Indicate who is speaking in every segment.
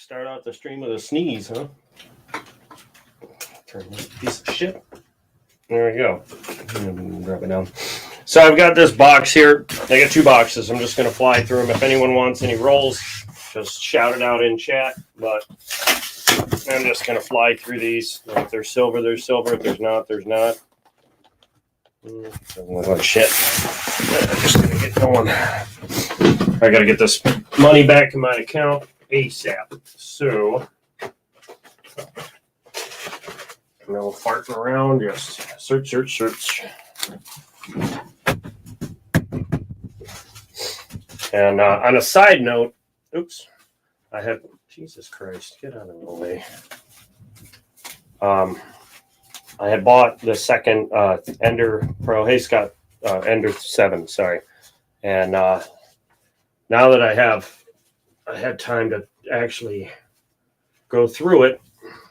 Speaker 1: Start out the stream with a sneeze, huh? Turn this piece of shit. There we go. Drop it down. So I've got this box here. I got two boxes. I'm just going to fly through them. If anyone wants any rolls, just shout it out in chat. But I'm just going to fly through these. If there's silver, there's silver. If there's not, there's not. Doesn't look like shit. I'm just going to get going. I got to get this money back in my account ASAP. So no farting around, just search. And on a side note, oops, I had, Jesus Christ, get out of the way. I had bought the second Ender Pro, hey Scott, Ender 7, sorry. And now that I had time to actually go through it,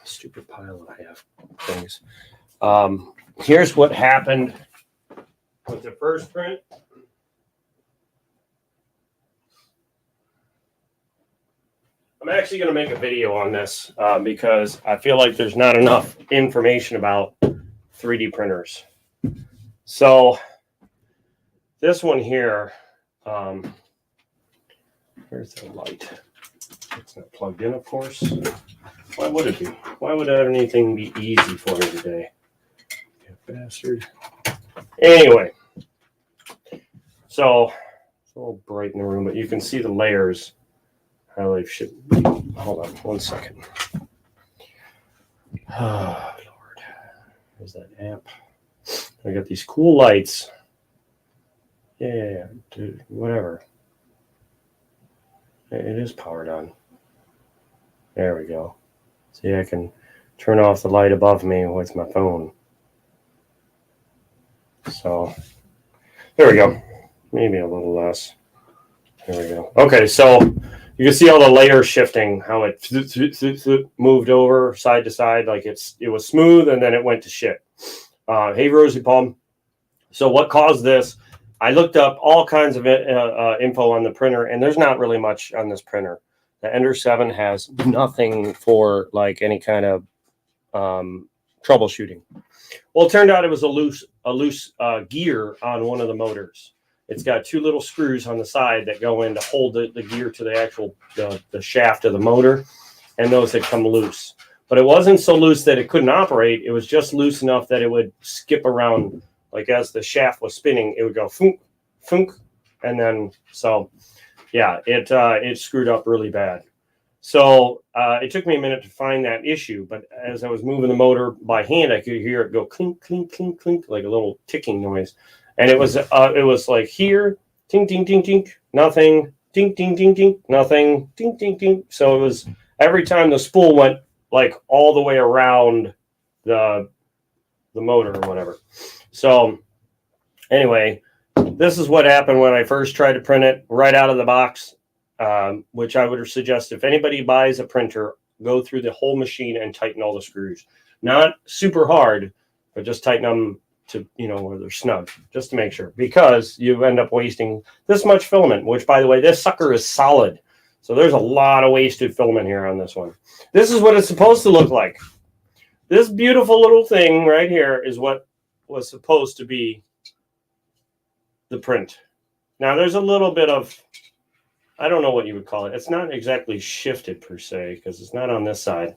Speaker 1: stupid pile I have things. Here's what happened with the first print. I'm actually going to make a video on this because I feel like there's not enough information about 3D printers. So this one here, where's the light? It's not plugged in, of course. Why would it be? Why would anything be easy for me today? You bastard. Anyway, so it's a little bright in the room, but you can see the layers. How they should. Hold on 1 second. Oh, Lord. There's that amp. I got these cool lights. Yeah, dude, whatever. It is powered on. There we go. See, I can turn off the light above me with my phone. So, there we go. Maybe a little less. There we go. Okay, so you can see all the layer shifting, how it moved over side to side, like it was smooth, and then it went to shit. Hey, Rosie Palm. So what caused this? I looked up all kinds of info on the printer, and there's not really much on this printer. The Ender 7 has nothing for like any kind of troubleshooting. Well, it turned out it was a loose gear on one of the motors. It's got two little screws on the side that go in to hold the gear to the actual the shaft of the motor, and those had come loose. But it wasn't so loose that it couldn't operate. It was just loose enough that it would skip around, like as the shaft was spinning, it would go funk, funk, and then so yeah, it screwed up really bad. So it took me a minute to find that issue, but as I was moving the motor by hand, I could hear it go clink, clink, clink, clink, like a little ticking noise. And it was like here, ting, ting, ting, ting, nothing, ting, ting, ting, ting, nothing, ting, ting, ting. So it was every time the spool went like all the way around the motor or whatever. So anyway, this is what happened when I first tried to print it right out of the box, which I would suggest if anybody buys a printer, go through the whole machine and tighten all the screws. Not super hard, but just tighten them to, where they're snug, just to make sure, because you end up wasting this much filament, which, by the way, this sucker is solid. So there's a lot of wasted filament here on this one. This is what it's supposed to look like. This beautiful little thing right here is what was supposed to be the print. Now, there's a little bit of, I don't know what you would call it. It's not exactly shifted per se, because it's not on this side.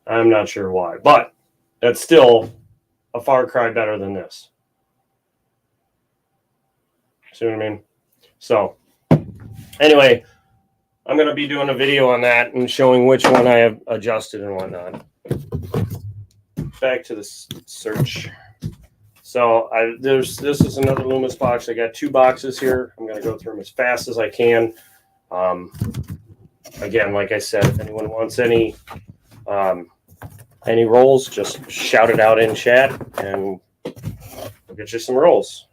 Speaker 1: I'm not sure why, but that's still a far cry better than this. See what I mean? So anyway, I'm going to be doing a video on that and showing which one I have adjusted and whatnot. Back to the search. So this is another Loomis box. I got two boxes here. I'm going to go through them as fast as I can. Again, like I said, if anyone wants any rolls, just shout it out in chat and we'll get you some rolls.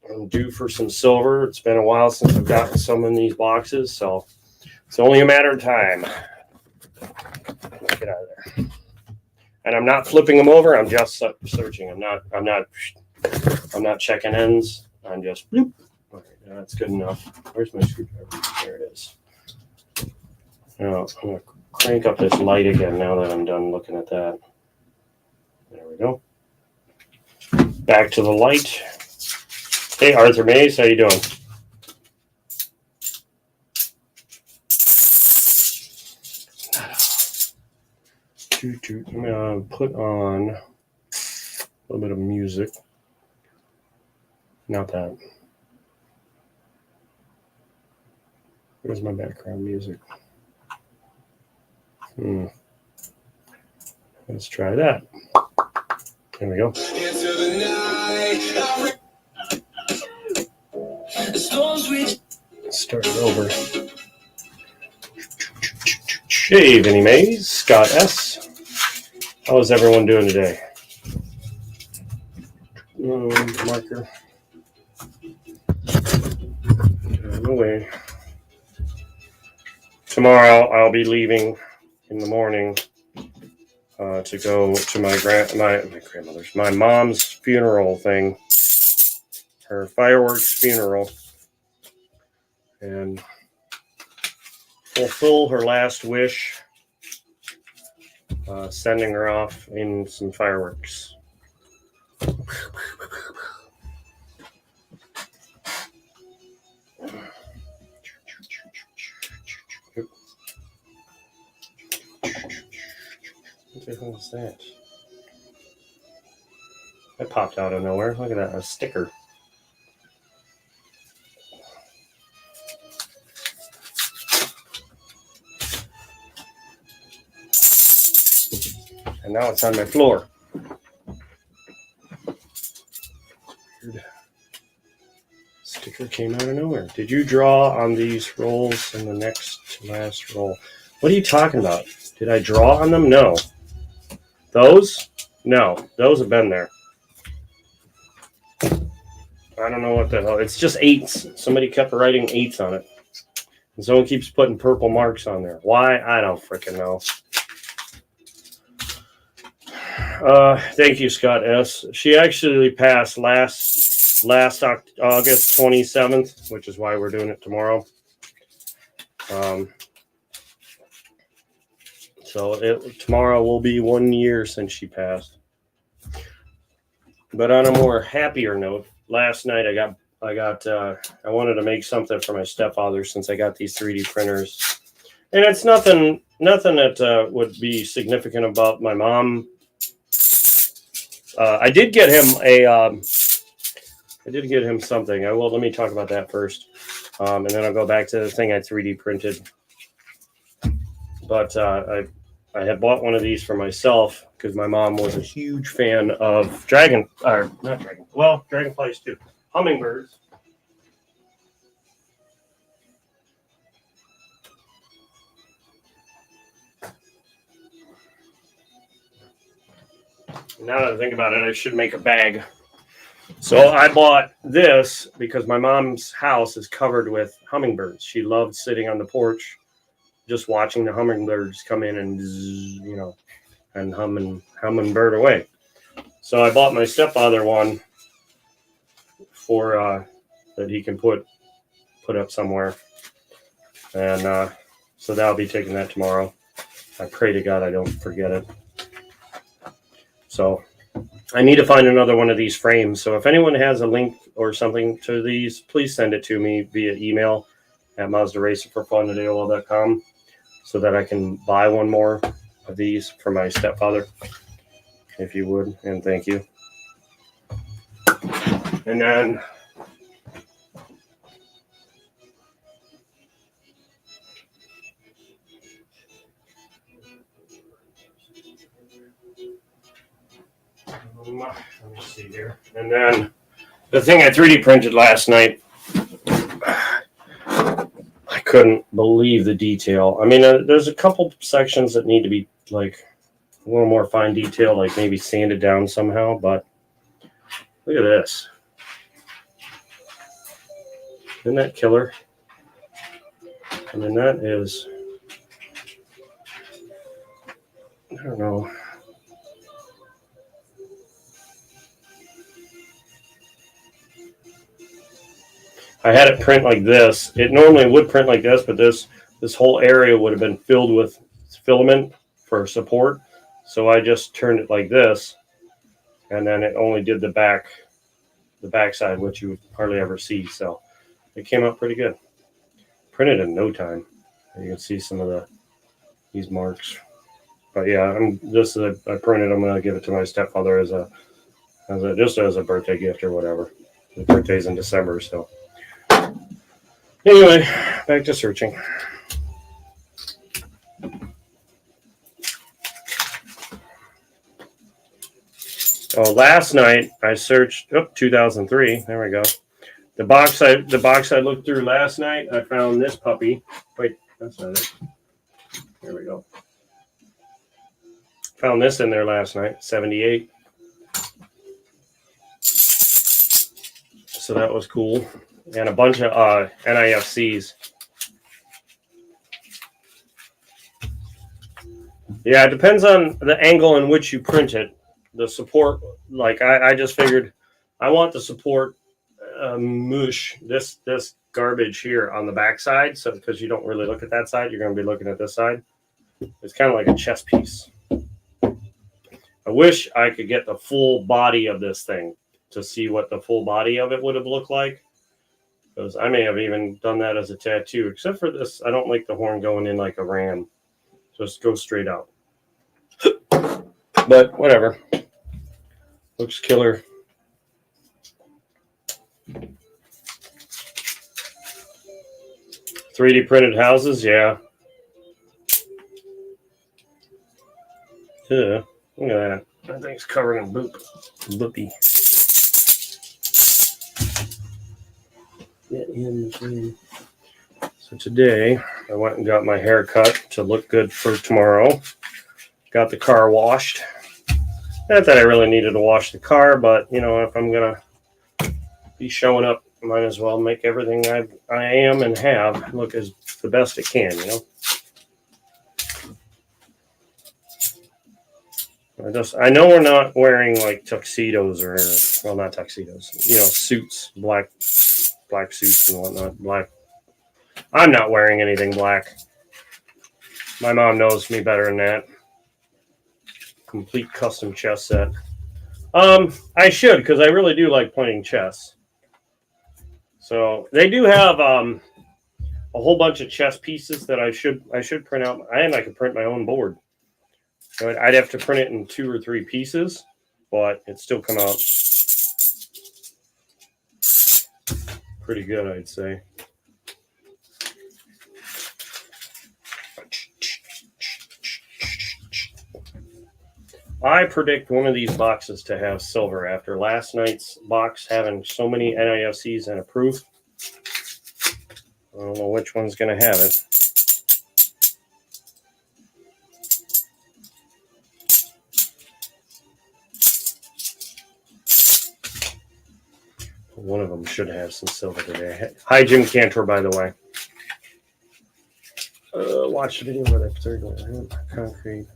Speaker 1: I'm due for some silver. It's been a while since I've gotten some in these boxes, so it's only a matter of time. Let's get out of there. And I'm not flipping them over. I'm just searching. I'm not checking ends. I'm just bloop. All right, that's good enough. Where's my screwdriver? There it is. Now, I'm going to crank up this light again now that I'm done looking at that. There we go. Back to the light. Hey, Arthur Mays, how you doing? I'm going to put on a little bit of music. Not that. Where's my background music? Let's try that. There we go. Let's start it over. Hey, Vinnie Mays, Scott S. How is everyone doing today? Marker. Get out of the way. Tomorrow I'll be leaving in the morning to go to my grandmother's, my mom's funeral thing, her fireworks funeral, and fulfill her last wish, sending her off in some fireworks. What the hell is that? That popped out of nowhere. Look at that, a sticker. And now it's on my floor. Weird. Sticker came out of nowhere. Did you draw on these rolls in the next to last roll? What are you talking about? Did I draw on them? No. Those? No. Those have been there. I don't know what the hell. It's just 8s. Somebody kept writing 8s on it. And someone keeps putting purple marks on there. Why? I don't freaking know. Thank you, Scott S. She actually passed last August 27th, which is why we're doing it tomorrow. So tomorrow will be 1 year since she passed. But on a more happier note, last night I wanted to make something for my stepfather since I got these 3D printers, and it's nothing that would be significant about my mom. I did get him something. Let me talk about that first, and then I'll go back to the thing I 3D printed. But I had bought one of these for myself because my mom was a huge fan of dragonflies too, hummingbirds. Now that I think about it, I should make a bag. So I bought this because my mom's house is covered with hummingbirds. She loved sitting on the porch, just watching the hummingbirds come in and, and hum and bird away. So I bought my stepfather one for that he can put up somewhere, and so that'll be taking that tomorrow. I pray to God I don't forget it. So I need to find another one of these frames. So if anyone has a link or something to these, please send it to me via email at mazdaracerforfun@AOL.com so that I can buy one more of these for my stepfather, if you would, and thank you. And then let me see here. And then the thing I 3D printed last night, I couldn't believe the detail. I mean, there's a couple sections that need to be like a little more fine detail, like maybe sanded down somehow, but look at this. Isn't that killer? I mean, that is, I don't know. I had it print like this. It normally would print like this, but this this whole area would have been filled with filament for support. So I just turned it like this, and then it only did the back side, which you would hardly ever see. So it came out pretty good. Printed in no time. You can see some of these marks. But yeah, I printed. I'm gonna give it to my stepfather as a birthday gift or whatever. His birthday's in December, so anyway, back to searching. Oh, last night I searched 2003. There we go. The box I looked through last night, I found this puppy. Wait, that's not it. There we go. Found this in there last night, 78. So that was cool. And a bunch of NIFCs. Yeah, it depends on the angle in which you print it. The support, like I just figured I want the support mush, this garbage here on the back side. So because you don't really look at that side, you're going to be looking at this side. It's kind of like a chess piece. I wish I could get the full body of this thing to see what the full body of it would have looked like. Because I may have even done that as a tattoo, except for this. I don't like the horn going in like a ram. Just go straight out. But whatever. Looks killer. $3D printed houses, yeah. Yeah, look at that. That thing's covered in boopy. Get in. So today, I went and got my hair cut to look good for tomorrow. Got the car washed. Not that I really needed to wash the car, but, you know, if I'm going to be showing up, I might as well make everything I am and have look as the best it can, you know. I know we're not wearing like tuxedos or, well, not tuxedos, you know, suits, black suits and whatnot. Black. I'm not wearing anything black. My mom knows me better than that. Complete custom chess set. I should, because I really do like playing chess. So they do have a whole bunch of chess pieces that I should print out, and I could print my own board. I'd have to print it in 2 or 3 pieces, but it'd still come out pretty good, I'd say. I predict one of these boxes to have silver after last night's box having so many NIFCs and a proof. I don't know which one's going to have it. One of them should have some silver today. Hi, Jim Cantor, by the way. Watch the video where they're concrete.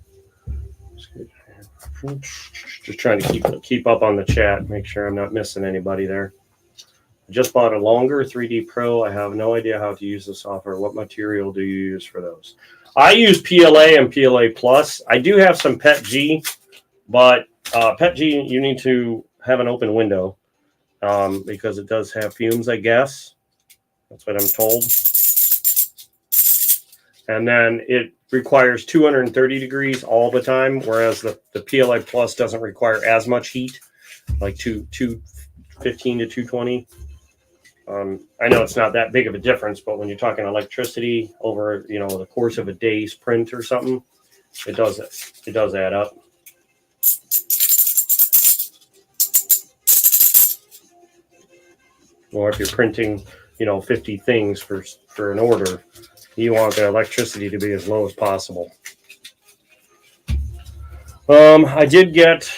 Speaker 1: Just trying to keep up on the chat, make sure I'm not missing anybody there. I just bought a longer 3D Pro. I have no idea how to use the software. What material do you use for those? I use PLA and PLA Plus. I do have some PETG, but PETG, you need to have an open window because it does have fumes, I guess. That's what I'm told. And then it requires 230 degrees all the time, whereas the PLA Plus doesn't require as much heat, like 215 to 220. I know it's not that big of a difference, but when you're talking electricity over, you know, the course of a day's print or something, it does add up. Or if you're printing, you know, 50 things for an order, you want the electricity to be as low as possible. I did get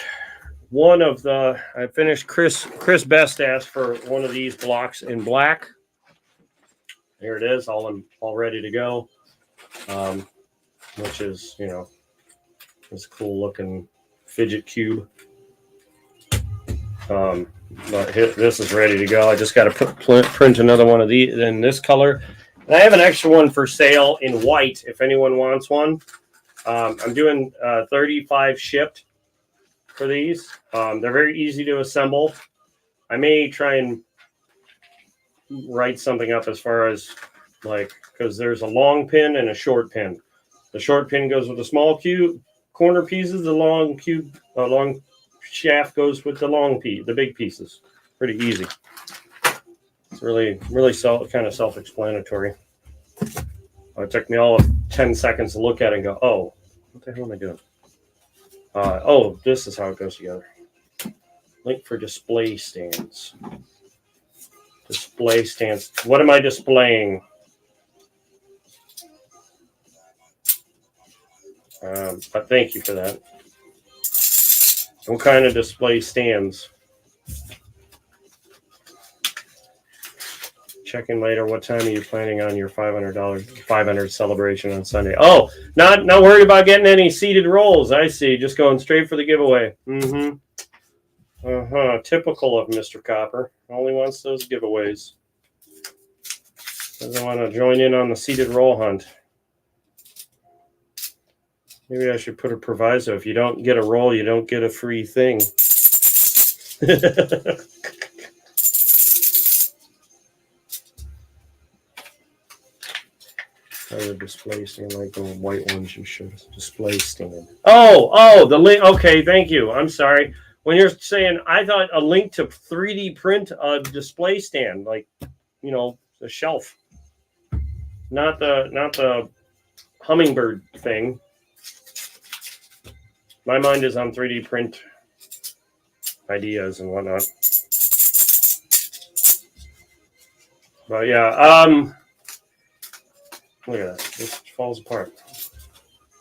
Speaker 1: one of the, I finished Chris Best asked for one of these blocks in black. Here it is, all ready to go. Which is, you know, this cool looking fidget cube. But this is ready to go. I just got to print another one of these in this color. And I have an extra one for sale in white if anyone wants one. I'm doing 35 shipped for these. They're very easy to assemble. I may try and write something up as far as like, because there's a long pin and a short pin. The short pin goes with the small cube corner pieces. The long shaft goes with the big pieces. Pretty easy. It's really kind of self-explanatory. It took me all of 10 seconds to look at it and go, oh, what the hell am I doing? Oh, this is how it goes together. Link for display stands. Display stands. What am I displaying? But thank you for that. What kind of display stands? Check in later. What time are you planning on your $500 celebration on Sunday? Oh, not worried about getting any seated rolls. I see. Just going straight for the giveaway. Typical of Mr. Copper. Only wants those giveaways. Doesn't want to join in on the seated roll hunt. Maybe I should put a proviso. If you don't get a roll, you don't get a free thing. The display stand, like the white ones you showed us. Display stand. Oh, the link. Okay, thank you. I'm sorry. When you're saying, I thought a link to 3D print a display stand, like, the shelf, not the hummingbird thing. My mind is on 3D print ideas and whatnot. But yeah, look at that. This falls apart.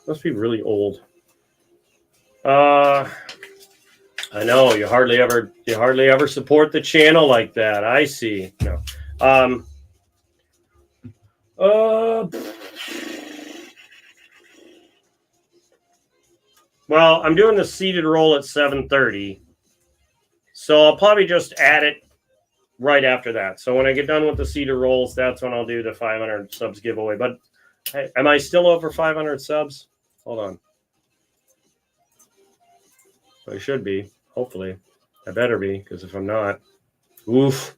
Speaker 1: Must be really old. I know you hardly ever support the channel like that. I see. No. Well, I'm doing the seated roll at 7:30, so I'll probably just add it right after that. So when I get done with the seated rolls, that's when I'll do the 500 subs giveaway. But hey, am I still over 500 subs? Hold on. I should be. Hopefully. I better be, because if I'm not, oof.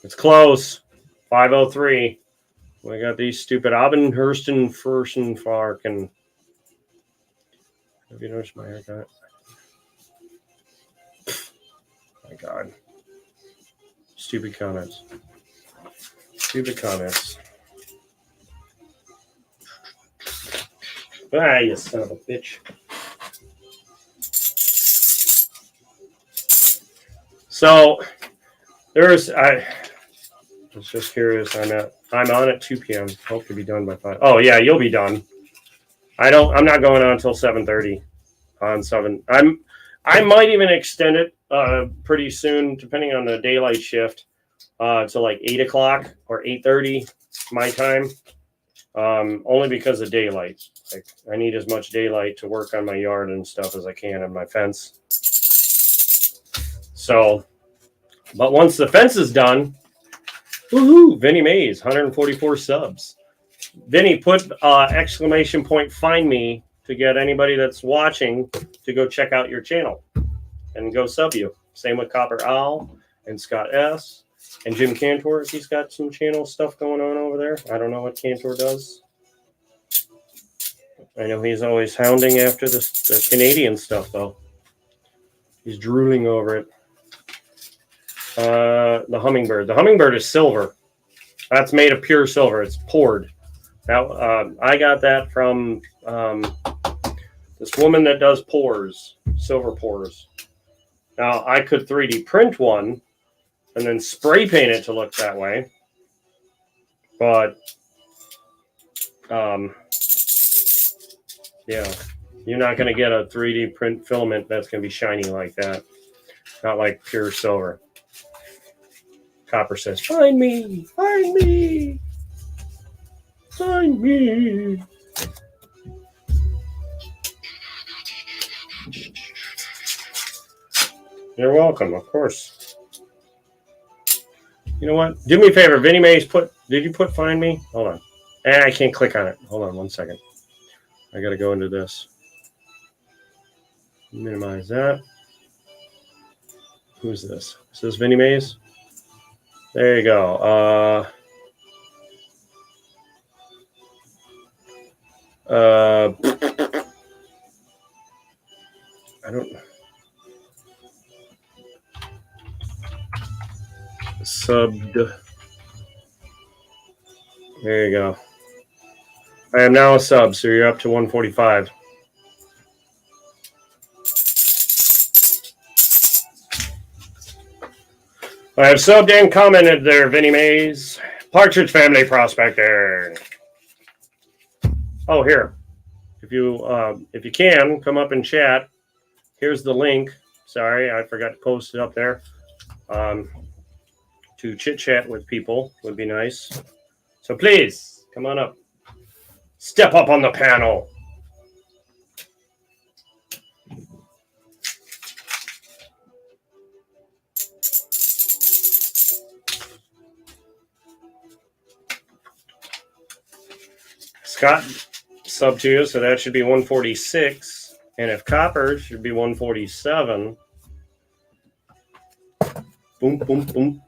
Speaker 1: It's close. 503. We got these stupid Abendhursten, Furstenfark, and have you noticed my haircut? My God. Stupid comments. Ah, you son of a bitch. So I was just curious. I'm on at 2 p.m. Hope to be done by 5. Oh yeah, you'll be done. I'm not going on until 7:30 on 7. I might even extend it pretty soon, depending on the daylight shift, to like 8 o'clock or 8:30 my time. Only because of daylight. Like, I need as much daylight to work on my yard and stuff as I can on my fence. So, but once the fence is done, woohoo! Vinny Mays, 144 subs. Vinny, put exclamation point find me to get anybody that's watching to go check out your channel and go sub you. Same with Copper Owl and Scott S. and Jim Cantor. He's got some channel stuff going on over there. I don't know what Cantor does. I know he's always hounding after the Canadian stuff, though. He's drooling over it. The hummingbird. The hummingbird is silver. That's made of pure silver. It's poured. Now, I got that from this woman that does pours, silver pours. Now, I could 3D print one and then spray paint it to look that way. But, yeah, you're not going to get a 3D print filament that's going to be shiny like that. Not like pure silver. Copper says, find me, find me, find me. You're welcome, of course. You know what? Do me a favor, Vinny Mays, put Did you put find me? Hold on. I can't click on it. Hold on 1 second. I got to go into this. Minimize that. Who's this? Is this Vinnie Mays? There you go. I don't. Subbed. There you go. I am now a sub, so you're up to 145. I have subbed and commented there, Vinnie Mays. Partridge Family Prospector. Oh, here. If you can, come up and chat. Here's the link. Sorry, I forgot to post it up there. To chit-chat with people would be nice. So please, come on up. Step up on the panel. Scott sub to you, so that should be 146. And if copper should be 147. Boom, boom, boom.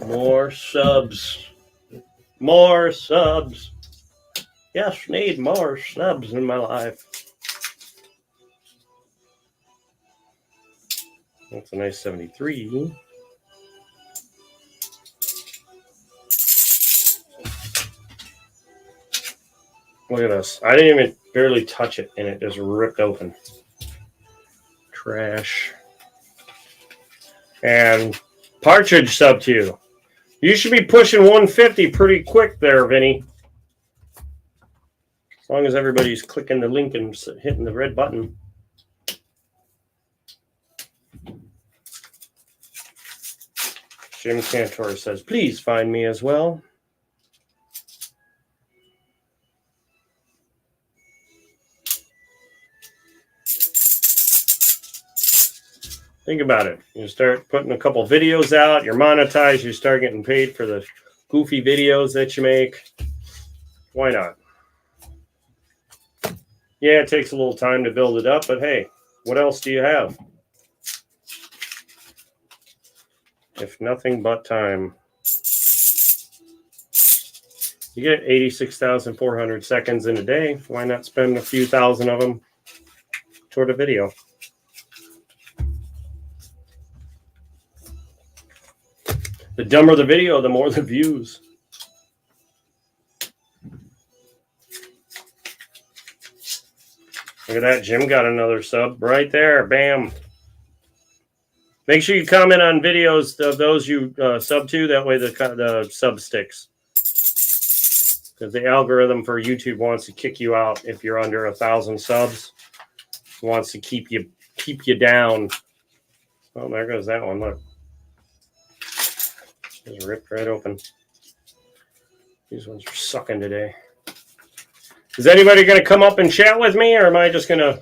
Speaker 1: More subs. More subs. Yes, need more subs in my life. That's a nice 73. Look at this. I didn't even barely touch it, and it just ripped open. Trash. And Partridge sub to you. You should be pushing 150 pretty quick there, Vinny. As long as everybody's clicking the link and hitting the red button. Jim Cantor says, please find me as well. Think about it. You start putting a couple videos out, you're monetized, you start getting paid for the goofy videos that you make. Why not? Yeah, it takes a little time to build it up, but hey, what else do you have? If nothing but time. You get 86,400 seconds in a day. Why not spend a few thousand of them toward a video? The dumber the video, the more the views. Look at that. Jim got another sub right there. Bam. Make sure you comment on videos of those you sub to. That way the sub sticks. Because the algorithm for YouTube wants to kick you out if you're under 1,000 subs. It wants to keep you down. Oh, there goes that one. Look. Just ripped right open. These ones are sucking today. Is anybody going to come up and chat with me, or am I just going to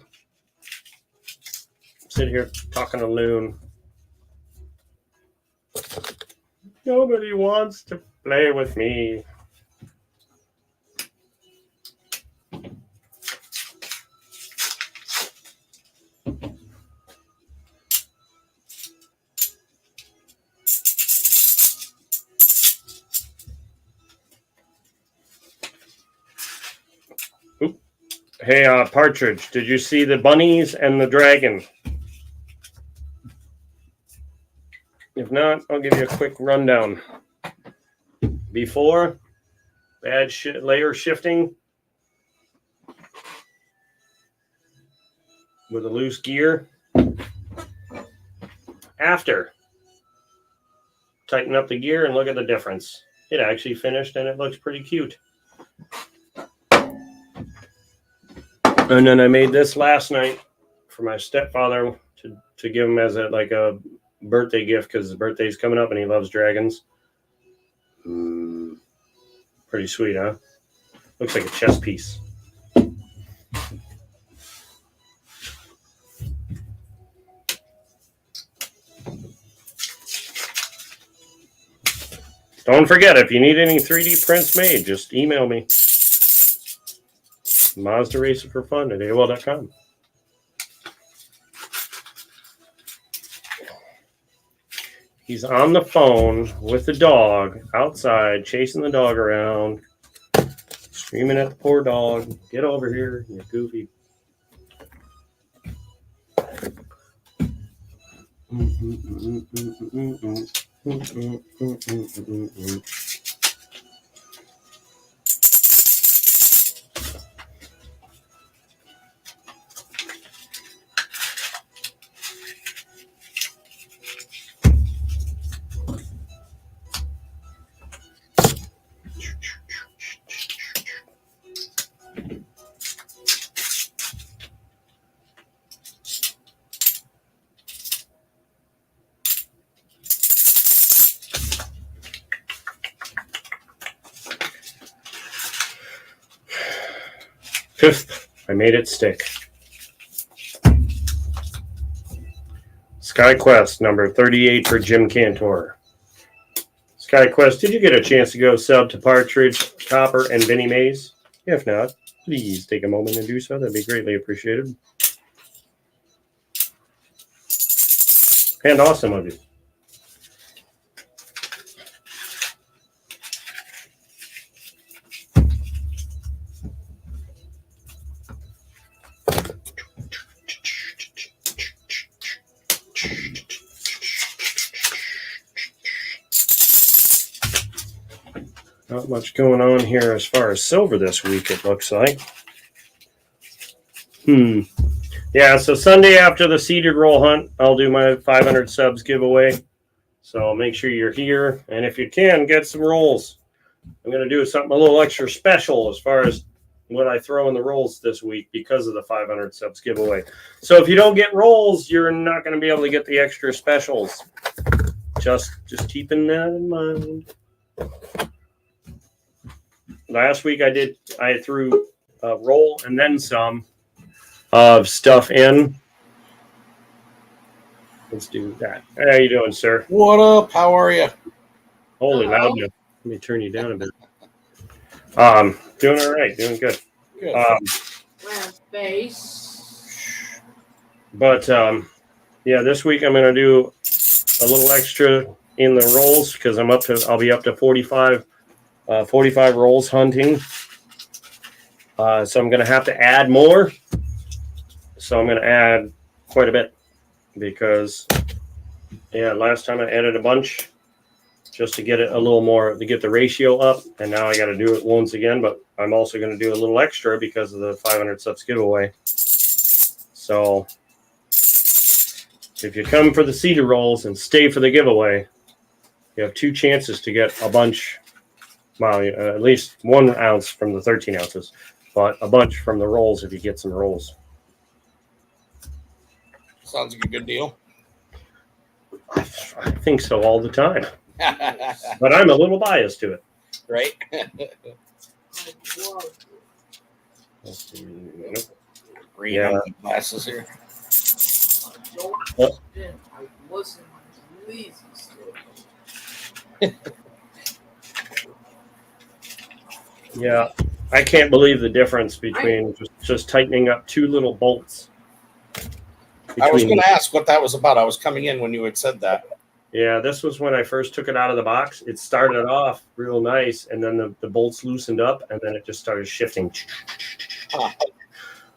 Speaker 1: sit here talking to Loon? Nobody wants to play with me. Hey, Partridge, did you see the bunnies and the dragon? If not, I'll give you a quick rundown. Before, bad layer shifting with a loose gear. After, tighten up the gear and look at the difference. It actually finished and it looks pretty cute. And then I made this last night for my stepfather to give him as a birthday gift because his birthday's coming up and he loves dragons. Pretty sweet, huh? Looks like a chess piece. Don't forget, if you need any 3D prints made, just email me. Mazda Racing for Fun at AOL.com. He's on the phone with the dog outside, chasing the dog around, screaming at the poor dog. Get over here, you goofy. Fifth, I made it stick. SkyQuest number 38 for Jim Cantor. SkyQuest, did you get a chance to go sub to Partridge, Copper, and Vinnie Mays? If not, please take a moment and do so. That'd be greatly appreciated. And awesome of you. Not much going on here as far as silver this week, it looks like. Yeah, so Sunday after the seeded roll hunt, I'll do my 500 subs giveaway. So make sure you're here. And if you can, get some rolls. I'm going to do something a little extra special as far as what I throw in the rolls this week because of the 500 subs giveaway. So if you don't get rolls, you're not going to be able to get the extra specials. Just keeping that in mind. Last week I threw a roll and then some of stuff in. Let's do that. How you doing, sir?
Speaker 2: What up? How are you?
Speaker 1: Holy loudness. Let me turn you down a bit. Doing all right. Doing good.
Speaker 2: Good.
Speaker 1: But yeah, this week I'm going to do a little extra in the rolls because I'll be up to 45 rolls hunting. So I'm going to have to add more. So I'm going to add quite a bit because, yeah, last time I added a bunch just to get it a little more, to get the ratio up. And now I got to do it once again, but I'm also going to do a little extra because of the 500 subs giveaway. So if you come for the cedar rolls and stay for the giveaway, you have 2 chances to get a bunch. Well, at least 1 ounce from the 13 ounces, but a bunch from the rolls if you get some rolls.
Speaker 2: Sounds like a good deal.
Speaker 1: I think so all the time, but I'm a little biased to it.
Speaker 2: Right? Green
Speaker 1: Yeah.
Speaker 2: glasses here.
Speaker 1: What? Yeah, I can't believe the difference between just tightening up 2 little bolts.
Speaker 2: I was going to ask what that was about. I was coming in when you had said that.
Speaker 1: Yeah, this was when I first took it out of the box. It started off real nice, and then the bolts loosened up, and then it just started shifting.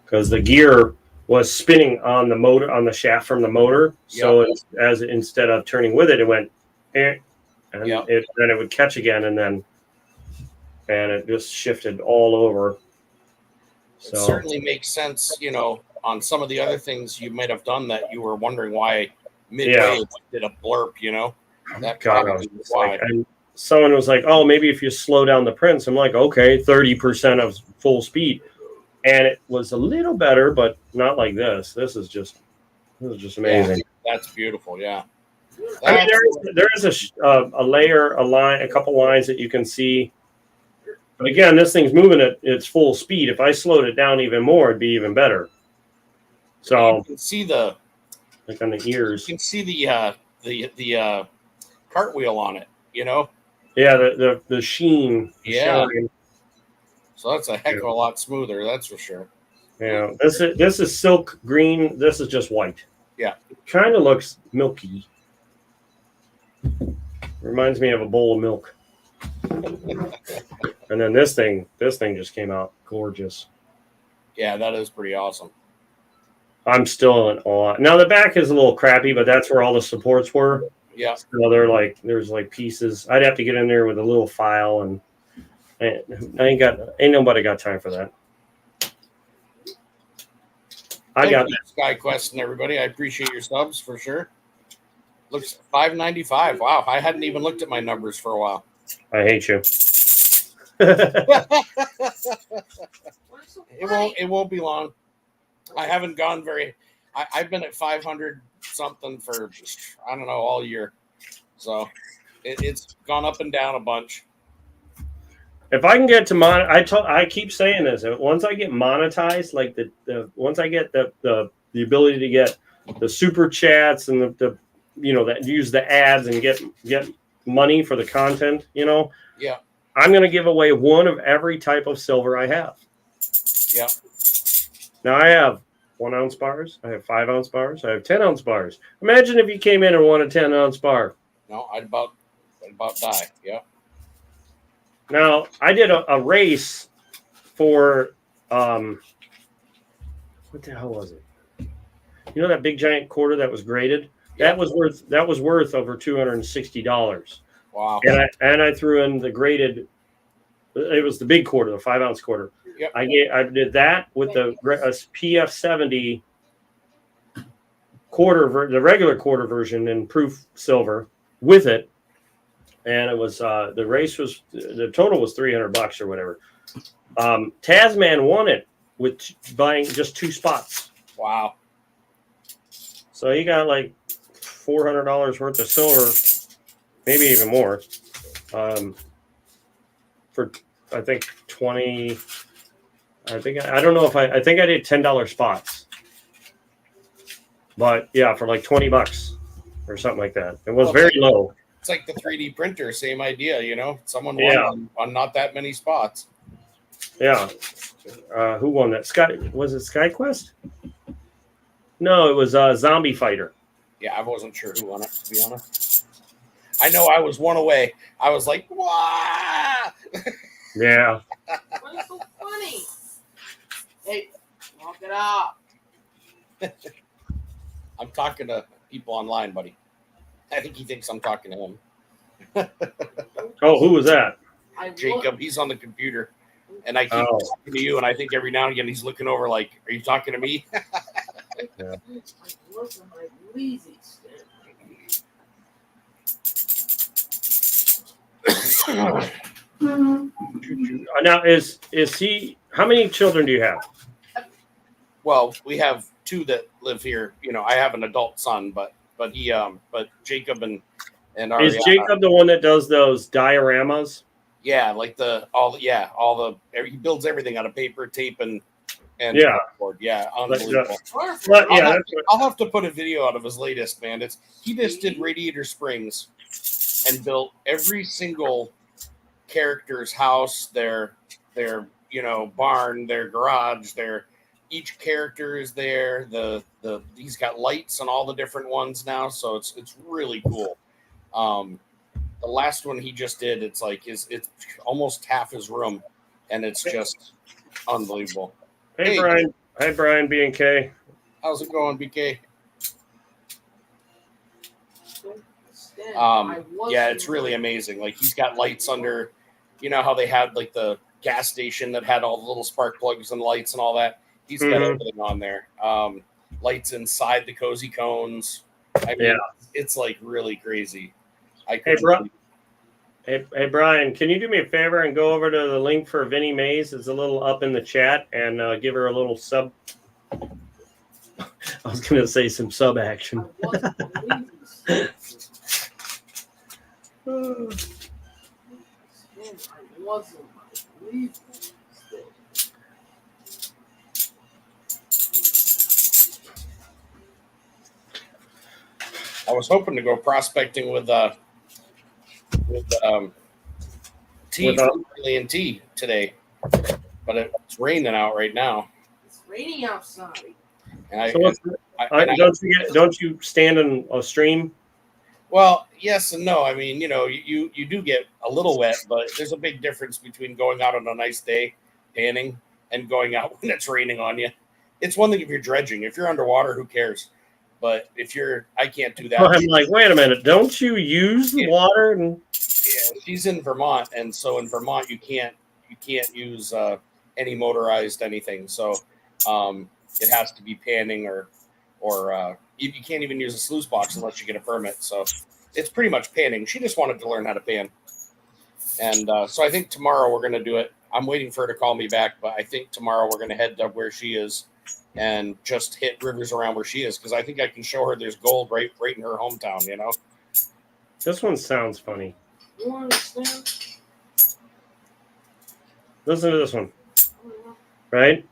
Speaker 1: Because the gear was spinning on the motor, on the shaft from the motor. So instead of turning with it, it went, and then it would catch again, and it just shifted all over.
Speaker 2: It certainly makes sense, on some of the other things you might have done that you were wondering why midway it did a blurp, That probably is why.
Speaker 1: And someone was like, oh, maybe if you slow down the prints. I'm like, okay, 30% of full speed. And it was a little better, but not like this. This is just amazing.
Speaker 2: Yeah, that's beautiful, yeah.
Speaker 1: I mean, there is a layer, a line, a couple lines that you can see. But again, this thing's moving at its full speed. If I slowed it down even more, it'd be even better. So
Speaker 2: you can see the
Speaker 1: like on the ears.
Speaker 2: You can see the cartwheel on it,
Speaker 1: Yeah, the sheen.
Speaker 2: Yeah.
Speaker 1: Shine.
Speaker 2: So that's a heck of a lot smoother, that's for sure.
Speaker 1: Yeah, this is silk green. This is just white.
Speaker 2: Yeah.
Speaker 1: It kind of looks milky. Reminds me of a bowl of milk. And then this thing just came out gorgeous.
Speaker 2: Yeah, that is pretty awesome.
Speaker 1: I'm still in awe. Now the back is a little crappy, but that's where all the supports were.
Speaker 2: Yeah.
Speaker 1: So they're like, there's like pieces. I'd have to get in there with a little file, and ain't nobody got time for that.
Speaker 2: Thank you, SkyQuest and everybody. I appreciate your subs for sure. Looks $5.95. Wow, I hadn't even looked at my numbers for a while.
Speaker 1: I hate you.
Speaker 2: It won't be long. I haven't gone very. I've been at 500 something for I don't know all year, so it's gone up and down a bunch.
Speaker 1: If I can get to I keep saying this. Once I get monetized, like once I get the ability to get the super chats and the that use the ads and get money for the content,
Speaker 2: Yeah.
Speaker 1: I'm going to give away one of every type of silver I have.
Speaker 2: Yeah.
Speaker 1: Now I have 1 ounce bars. I have 5 ounce bars. I have 10 ounce bars. Imagine if you came in and won a 10 ounce bar.
Speaker 2: No, I'd about die. Yeah.
Speaker 1: Now I did a race for what the hell was it? You know that big giant quarter that was graded?
Speaker 2: Yeah.
Speaker 1: That was worth over $260.
Speaker 2: Wow.
Speaker 1: And I threw in the graded. It was the big quarter, the 5 ounce quarter.
Speaker 2: Yep.
Speaker 1: I did that with the PF70 quarter, the regular quarter version in proof silver with it, and it was the race was the total was $300 or whatever. Tasman won it with buying just 2 spots.
Speaker 2: Wow.
Speaker 1: So he got like $400 worth of silver, maybe even more. For I think 20. I don't know if I think I did $10 spots, but yeah, for like $20 or something like that. It was very low.
Speaker 2: It's like the 3D printer, same idea, Someone won on not that many spots.
Speaker 1: Yeah. Who won that? Was it SkyQuest? No, it was Zombie Fighter.
Speaker 2: Yeah, I wasn't sure who won it, to be honest. I know I was one away. I was like, "Wah!"
Speaker 1: Yeah.
Speaker 3: Why is so funny? Hey, knock it out.
Speaker 2: I'm talking to people online, buddy. I think he thinks I'm talking to him.
Speaker 1: Oh, who was that?
Speaker 2: Jacob. He's on the computer. And I keep talking to you, and I think every now and again he's looking over like, are you talking to me?
Speaker 1: Yeah. Now is he? How many children do you have?
Speaker 2: Well, we have 2 that live here. I have an adult son, but Jacob and Ariana,
Speaker 1: is Jacob the one that does those dioramas?
Speaker 2: Yeah, like he builds everything out of paper, tape, and cardboard. Yeah, unbelievable. I'll have to put a video out of his latest, man. He just did Radiator Springs and built every single character's house, their barn, their garage, each character is there. He's got lights on all the different ones now, so it's really cool. The last one he just did, it's almost half his room, and it's just unbelievable.
Speaker 1: Hey Brian. Hey Brian, B&K.
Speaker 2: How's it going, BK? Yeah, it's really amazing. Like, he's got lights under, how they had like the gas station that had all the little spark plugs and lights and all that. He's got everything on there. Lights inside the cozy cones. I mean, it's like really crazy. Hey,
Speaker 1: Brian, can you do me a favor and go over to the link for Vinnie Mays? It's a little up in the chat, and give her a little sub. I was going to say some sub action.
Speaker 2: I was hoping to go prospecting with T for Alien T today, but it's raining out right now.
Speaker 3: It's raining outside.
Speaker 2: And
Speaker 1: don't you stand in a stream?
Speaker 2: Well, yes and no. I mean, you do get a little wet, but there's a big difference between going out on a nice day, panning, and going out when it's raining on you. It's one thing if you're dredging. If you're underwater, who cares? But I can't do that.
Speaker 1: Well, I'm like, wait a minute. Don't you use the water? And
Speaker 2: yeah, she's in Vermont, and so in Vermont you can't use any motorized anything. So it has to be panning or you can't even use a sluice box unless you get a permit. So it's pretty much panning. She just wanted to learn how to pan, and so I think tomorrow we're going to do it. I'm waiting for her to call me back, but I think tomorrow we're going to head to where she is and just hit rivers around where she is, because I think I can show her there's gold right in her hometown.
Speaker 1: This one sounds funny.
Speaker 3: You understand?
Speaker 1: Listen to this one, right?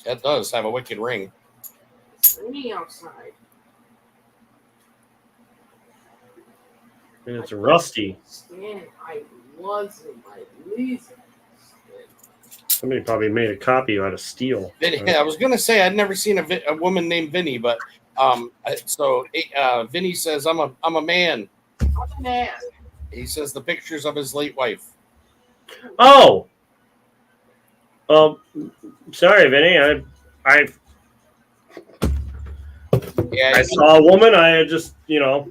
Speaker 2: That does have a wicked ring.
Speaker 3: It's raining outside.
Speaker 1: And it's rusty.
Speaker 3: I was in my least.
Speaker 1: Somebody probably made a copy out of steel.
Speaker 2: I was going to say I'd never seen a woman named Vinny, but Vinny says I'm a man.
Speaker 3: I'm a man.
Speaker 2: He says the pictures of his late wife.
Speaker 1: Oh, sorry, Vinny. I saw a woman. I had just,
Speaker 2: can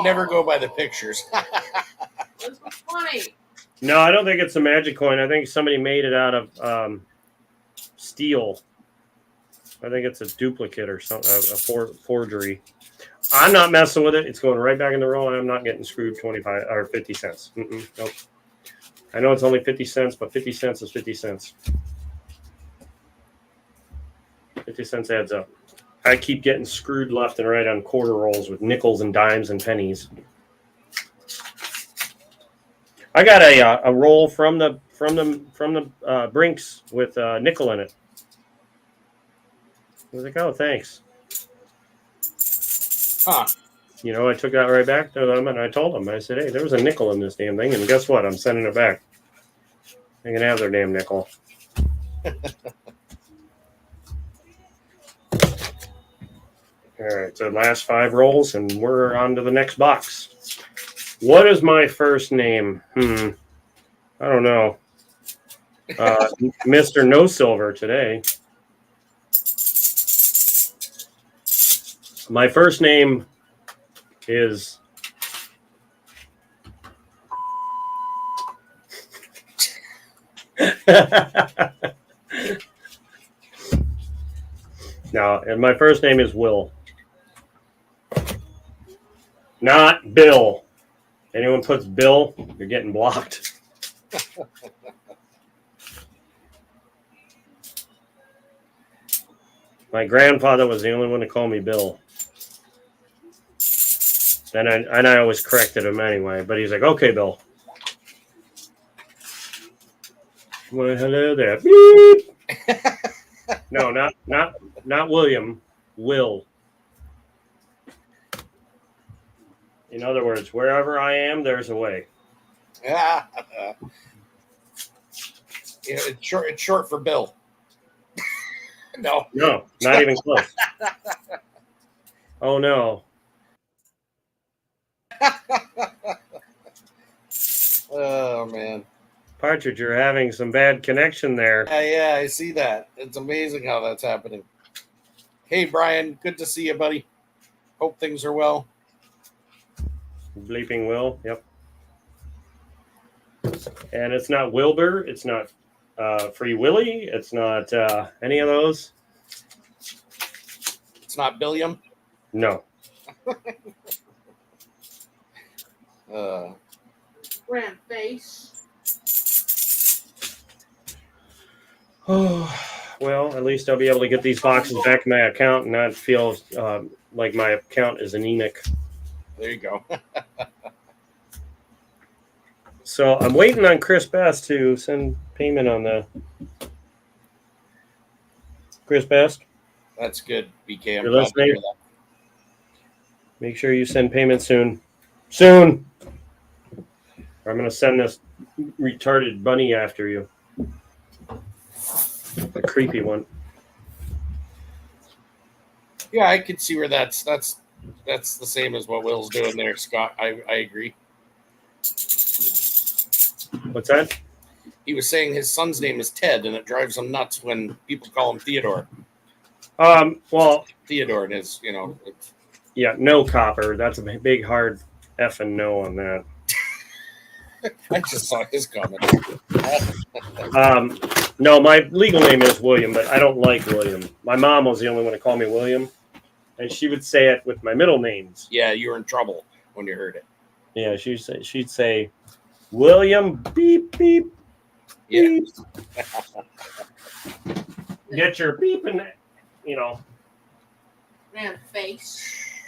Speaker 2: never go by the pictures.
Speaker 3: This was funny.
Speaker 1: No, I don't think it's a magic coin. I think somebody made it out of steel. I think it's a duplicate or something, a forgery. I'm not messing with it. It's going right back in the roll, and I'm not getting screwed 25 or 50 cents. Nope. I know it's only 50 cents, but 50 cents is 50 cents. 50 cents adds up. I keep getting screwed left and right on quarter rolls with nickels and dimes and pennies. I got a roll from the Brinks with nickel in it. I was like, oh, thanks.
Speaker 2: Huh.
Speaker 1: I took that right back to them, and I told them, I said, hey, there was a nickel in this damn thing, and guess what? I'm sending it back. They can have their damn nickel. All right, so last 5 rolls, and we're on to the next box. What is my first name? I don't know. Mr. No Silver today. My first name is and my first name is Will. Not Bill. Anyone puts Bill, you're getting blocked. My grandfather was the only one to call me Bill. And I always corrected him anyway, but he's like, okay, Bill. Well, hello there. Beep. No, not William. Will. In other words, wherever I am, there's a way.
Speaker 2: Yeah. It's short for Bill. No,
Speaker 1: not even close. Oh no.
Speaker 2: Oh man.
Speaker 1: Partridge, you're having some bad connection there.
Speaker 2: Yeah, I see that. It's amazing how that's happening. Hey Brian, good to see you, buddy. Hope things are well.
Speaker 1: Bleeping Will, yep. And it's not Wilbur, it's not Free Willy, it's not any of those.
Speaker 2: It's not Billiam?
Speaker 1: No.
Speaker 3: Grand face.
Speaker 1: Oh, well, at least I'll be able to get these boxes back in my account and not feel like my account is anemic.
Speaker 2: There you go.
Speaker 1: So I'm waiting on Chris Best to send payment on the Chris Best.
Speaker 2: That's good, BK. I'm
Speaker 1: You're
Speaker 2: glad to hear
Speaker 1: listening? Make sure you send payment soon. Soon. I'm going to send this retarded bunny after you. A creepy one.
Speaker 2: Yeah, I could see where that's the same as what Will's doing there, Scott. I agree.
Speaker 1: What's that?
Speaker 2: He was saying his son's name is Ted, and it drives him nuts when people call him Theodore.
Speaker 1: Well,
Speaker 2: Theodore is,
Speaker 1: yeah, no copper. That's a big hard effing no on that.
Speaker 2: I just saw his comment.
Speaker 1: No, my legal name is William, but I don't like William. My mom was the only one to call me William, and she would say it with my middle names.
Speaker 2: Yeah, you were in trouble when you heard it.
Speaker 1: Yeah, she'd say William beep beep.
Speaker 2: Yeah.
Speaker 1: Beep. Get your beep and
Speaker 3: Man, face.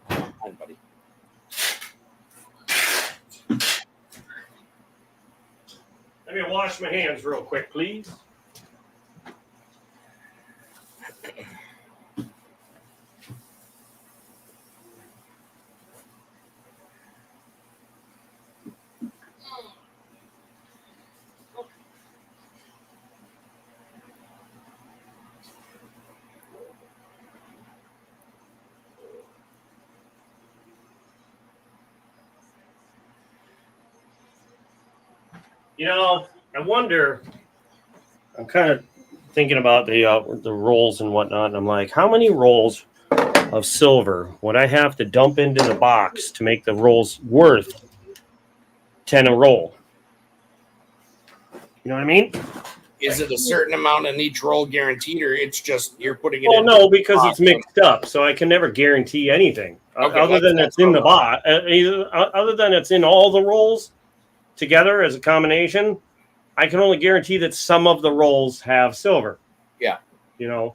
Speaker 2: Hi, buddy.
Speaker 1: Let me wash my hands real quick, please. I wonder. I'm kind of thinking about the rolls and whatnot, and I'm like, how many rolls of silver would I have to dump into the box to make the rolls worth 10 a roll? You know what I mean?
Speaker 2: Is it a certain amount in each roll guaranteed, or it's just you're putting it?
Speaker 1: Well,
Speaker 2: in
Speaker 1: no, because it's mixed up, so I can never guarantee anything other than it's in the box. Other than it's in all the rolls together as a combination, I can only guarantee that some of the rolls have silver.
Speaker 2: Yeah.
Speaker 1: And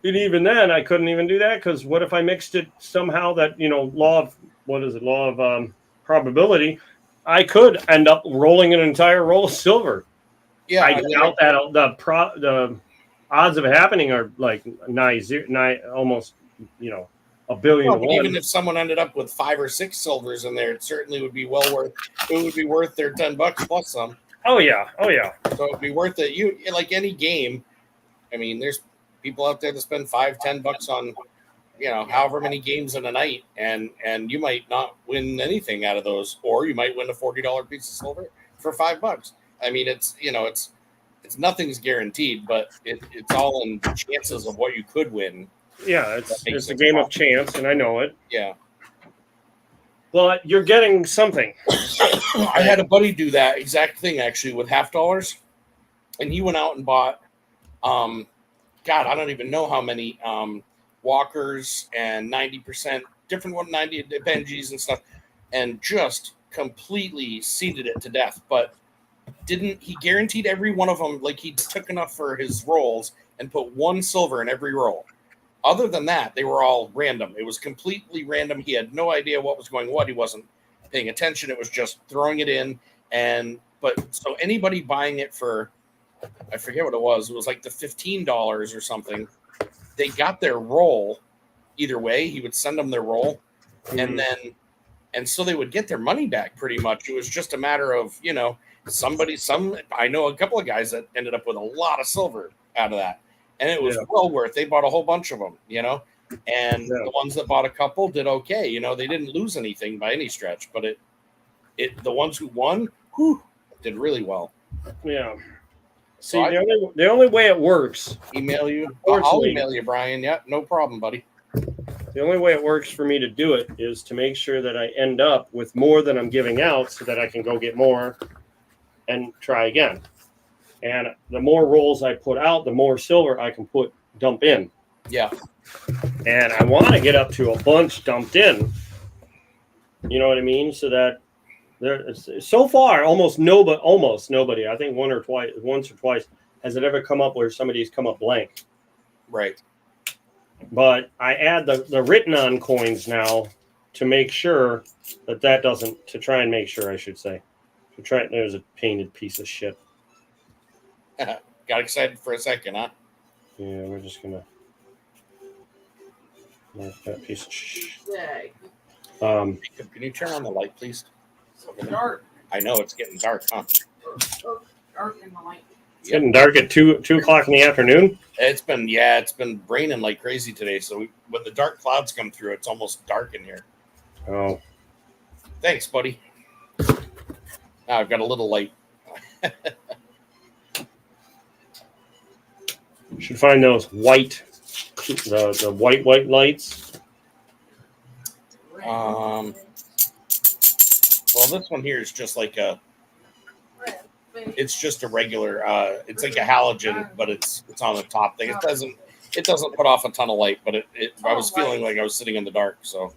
Speaker 1: even then, I couldn't even do that because what if I mixed it somehow that, law of probability, I could end up rolling an entire roll of silver.
Speaker 2: Yeah.
Speaker 1: I doubt that the odds of it happening are like nigh almost, a billion to one.
Speaker 2: Even if someone ended up with 5 or 6 silvers in there, it certainly would be worth their $10 plus some.
Speaker 1: Oh yeah.
Speaker 2: So it'd be worth it. You like any game. I mean, there's people out there that spend $5-10 on, however many games in a night, and you might not win anything out of those, or you might win a $40 piece of silver for $5. I mean, it's nothing's guaranteed, but it's all in the chances of what you could win.
Speaker 1: Yeah, it's a game of chance, and I know it.
Speaker 2: Yeah.
Speaker 1: But you're getting something.
Speaker 2: I had a buddy do that exact thing actually with $50, and he went out and bought, God, I don't even know how many walkers and 90% different 190 Benjis and stuff, and just completely seeded it to death. But he guaranteed every one of them, like he took enough for his rolls and put 1 silver in every roll. Other than that, they were all random. It was completely random. He had no idea what was going what. He wasn't paying attention. It was just throwing it in. So anybody buying it for, I forget what it was like the $15 or something, they got their roll either way. He would send them their roll. Mm-hmm. And so they would get their money back pretty much. It was just a matter of, I know a couple of guys that ended up with a lot of silver out of that. And it was well worth. They bought a whole bunch of them, and the ones that bought a couple did okay. They didn't lose anything by any stretch, but the ones who won, did really well.
Speaker 1: Yeah. See, the only way it works.
Speaker 2: Email you. I'll email you, Brian. Yeah, no problem, buddy.
Speaker 1: The only way it works for me to do it is to make sure that I end up with more than I'm giving out so that I can go get more and try again. And the more rolls I put out, the more silver I can dump in.
Speaker 2: Yeah.
Speaker 1: And I want to get up to a bunch dumped in. You know what I mean? So that so far, almost nobody, I think once or twice, has it ever come up where somebody's come up blank.
Speaker 2: Right.
Speaker 1: But I add the written on coins now to make sure that doesn't, to try and make sure, I should say. There's a painted piece of shit.
Speaker 2: Got excited for a second, huh?
Speaker 1: Yeah, we're just gonna mark that piece of shit.
Speaker 2: Can you turn on the light, please?
Speaker 3: So dark.
Speaker 2: I know it's getting dark, huh?
Speaker 3: Dark in the light.
Speaker 1: It's getting dark at 2 o'clock in the afternoon.
Speaker 2: It's been raining like crazy today. So when the dark clouds come through, it's almost dark in here.
Speaker 1: Oh,
Speaker 2: Thanks, buddy. Now I've got a little light.
Speaker 1: should find those white, the white lights.
Speaker 2: Well, this one here is just like it's just a regular. It's like a halogen, but it's on the top thing. It doesn't put off a ton of light, but I was feeling like I was sitting in the dark. So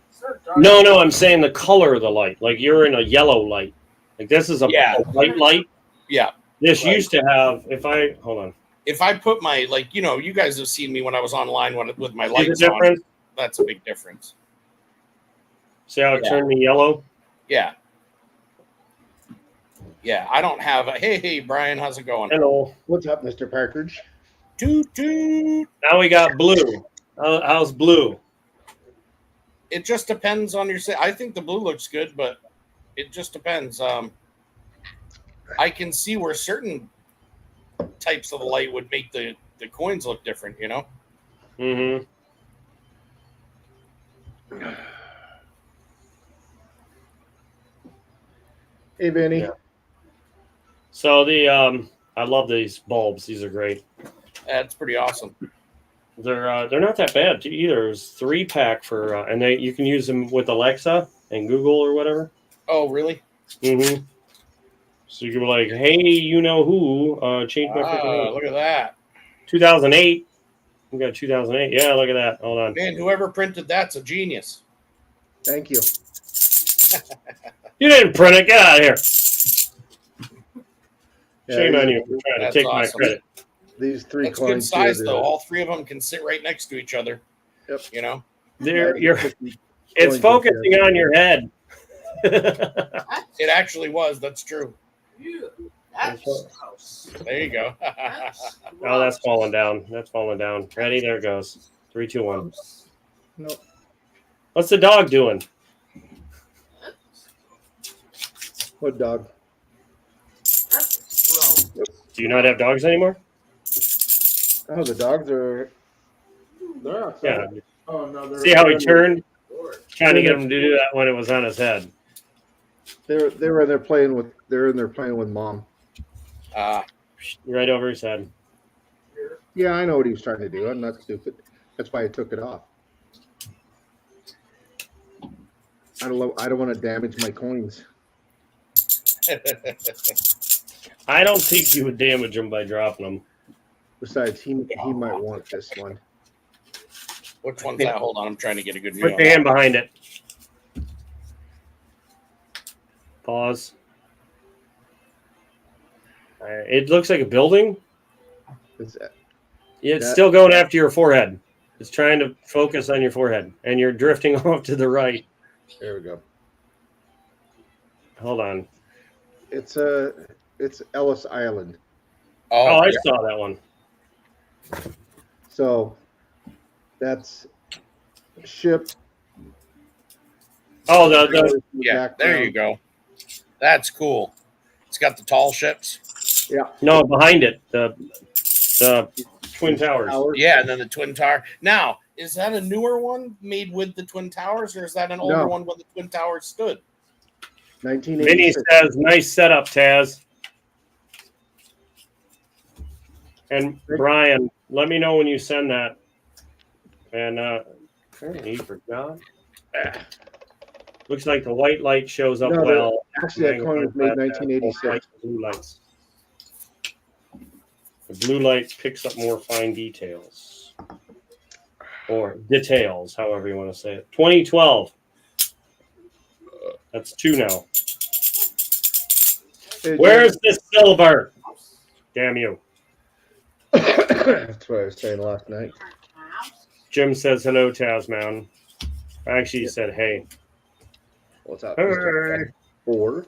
Speaker 1: No, I'm saying the color of the light. Like you're in a yellow light. Like this is a white light.
Speaker 2: yeah,
Speaker 1: This used to have. Hold on.
Speaker 2: if I put my you guys have seen me when I was online with my
Speaker 1: See the
Speaker 2: lights on.
Speaker 1: difference?
Speaker 2: That's a big difference.
Speaker 1: See how it turned me yellow?
Speaker 2: Yeah. Yeah, I don't have a hey Brian, how's it going?
Speaker 1: Hello.
Speaker 4: What's up, Mr. Partridge?
Speaker 2: Toot toot.
Speaker 1: Now we got blue. How's blue?
Speaker 2: It just depends on your I think the blue looks good, but it just depends. I can see where certain types of the light would make the coins look different, you know?
Speaker 1: Mm-hmm.
Speaker 4: Hey, Vinny.
Speaker 1: Yeah. So I love these bulbs. These are great.
Speaker 2: That's pretty awesome.
Speaker 1: They're not that bad either. There's 3-pack for and you can use them with Alexa and Google or whatever.
Speaker 2: Oh, really?
Speaker 1: Mm-hmm. So you can be like, hey, you know who? Change my freaking
Speaker 2: Look at that.
Speaker 1: 2008. We got 2008. Yeah, look at that. Hold on.
Speaker 2: Man, whoever printed that's a genius.
Speaker 4: Thank you.
Speaker 1: You didn't print it. Get out of here. Shame
Speaker 4: Yeah,
Speaker 1: on you for trying to take my credit.
Speaker 4: These three
Speaker 2: That's good
Speaker 4: coins.
Speaker 2: size
Speaker 4: here,
Speaker 2: though. All three of them can sit right next to each other.
Speaker 4: Yep.
Speaker 2: You know?
Speaker 1: It's focusing on your head.
Speaker 2: It actually was. That's true.
Speaker 3: That's gross.
Speaker 2: There you go.
Speaker 1: Oh, that's falling down. That's falling down. Ready? There it goes. 3, 2, 1.
Speaker 4: No.
Speaker 1: What's the dog doing?
Speaker 4: What dog?
Speaker 3: That's gross.
Speaker 1: Do you not have dogs anymore?
Speaker 4: Oh, the dogs are. They're outside.
Speaker 1: Yeah.
Speaker 4: Oh no!
Speaker 1: See how he turned? Trying to get him to do that when it was on his head.
Speaker 4: They're in there playing with. They're in there playing with mom.
Speaker 1: Right over his head.
Speaker 4: Yeah, I know what he was trying to do. I'm not stupid. That's why I took it off. I don't want to damage my coins.
Speaker 1: I don't think you would damage them by dropping them.
Speaker 4: Besides, he might want this one.
Speaker 2: Which one's that? Hold on, I'm trying to get a good view.
Speaker 1: Put
Speaker 2: on
Speaker 1: your
Speaker 2: that.
Speaker 1: hand behind it. Pause. It looks like a building.
Speaker 4: It's,
Speaker 1: It's
Speaker 4: That-
Speaker 1: still going after your forehead. It's trying to focus on your forehead, and you're drifting off to the right.
Speaker 4: there we go.
Speaker 1: Hold on.
Speaker 4: It's Ellis Island.
Speaker 1: Oh,
Speaker 2: Oh,
Speaker 1: I
Speaker 2: yeah.
Speaker 1: saw that one.
Speaker 4: So that's ship.
Speaker 1: Oh, the
Speaker 2: Yeah, there you go. That's cool. It's got the tall ships.
Speaker 1: no, behind it, the Twin Towers.
Speaker 2: Yeah, and then the Twin Tower. Now, is that a newer one made with the Twin Towers, or is that an older
Speaker 4: No.
Speaker 2: one when the Twin Towers stood?
Speaker 1: Vinny
Speaker 4: 1986.
Speaker 1: says, "Nice setup, Taz." And Brian, let me know when you send that. And he forgot. Looks like the white light shows up
Speaker 4: No,
Speaker 1: well.
Speaker 4: Actually, that coin was made 1986.
Speaker 1: Blue lights. The blue light picks up more fine details. Or details, however you want to say it. 2012. That's 2 now.
Speaker 4: Hey,
Speaker 1: Where's the silver? Damn you.
Speaker 4: That's what I was saying last night.
Speaker 1: Jim says hello, Tasman. Actually, he said hey.
Speaker 4: What's up?
Speaker 1: Hey.
Speaker 4: Mr. 4.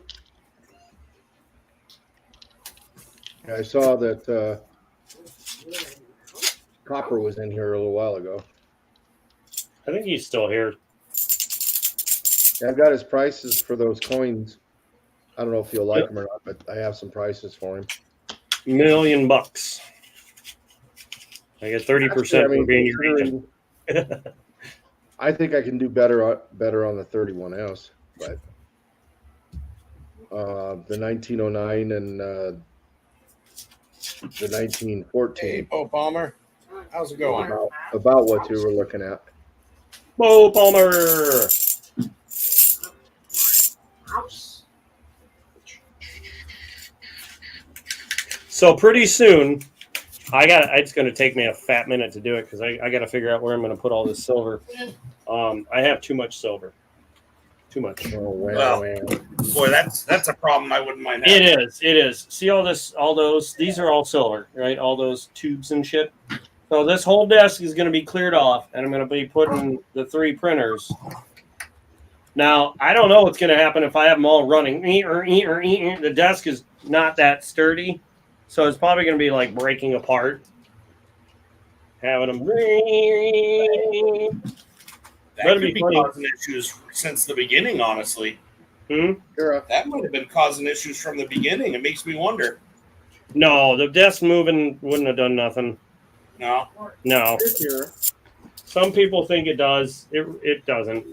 Speaker 4: I saw that Copper was in here a little while ago.
Speaker 1: I think he's still here.
Speaker 4: I've got his prices for those coins I don't know if you'll like them or not, but I have some prices for him.
Speaker 1: $1 million. I get 30% for being your agent.
Speaker 4: I think I can do better on the 31S, but the 1909 and the 1914
Speaker 2: Hey, Bo Palmer, how's it going?
Speaker 4: about what you were looking at.
Speaker 1: Bo Palmer. So pretty soon, it's going to take me a fat minute to do it because I got to figure out where I'm going to put all this silver. I have too much silver. Too much.
Speaker 4: Oh,
Speaker 2: Well, boy, that's a problem I wouldn't mind having.
Speaker 1: It is. See all those? These are all silver, right? All those tubes and shit. So this whole desk is going to be cleared off, and I'm going to be putting the 3 printers. Now, I don't know what's going to happen if I have them all running. The desk is not that sturdy, so it's probably going to be like breaking apart. Having them.
Speaker 2: That could be causing issues since the beginning, honestly. That might have been causing issues from the beginning. It makes me wonder.
Speaker 1: No, the desk moving wouldn't have done nothing.
Speaker 2: No.
Speaker 1: Some people think it does. It doesn't.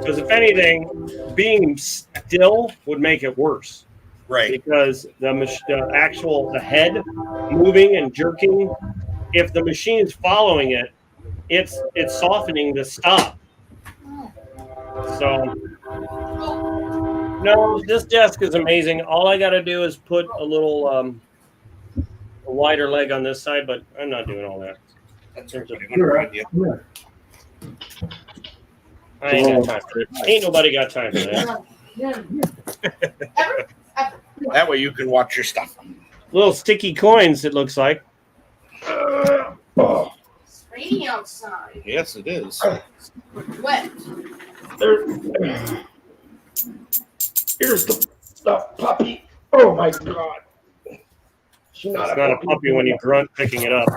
Speaker 1: Because if anything, being still would make it worse.
Speaker 2: Right.
Speaker 1: Because the head moving and jerking, if the machine is following it, it's softening the stop. So, no, this desk is amazing. All I got to do is put a little a wider leg on this side, but I'm not doing all that.
Speaker 2: That's a pretty good idea.
Speaker 1: I ain't got time for it. Ain't nobody got time for that.
Speaker 2: That way you can watch your stuff.
Speaker 1: Little sticky coins, it looks like.
Speaker 3: It's rainy outside.
Speaker 2: Yes, it is.
Speaker 3: Wet.
Speaker 4: Here's the puppy. Oh my God. She's
Speaker 1: It's not a puppy when you grunt picking it up.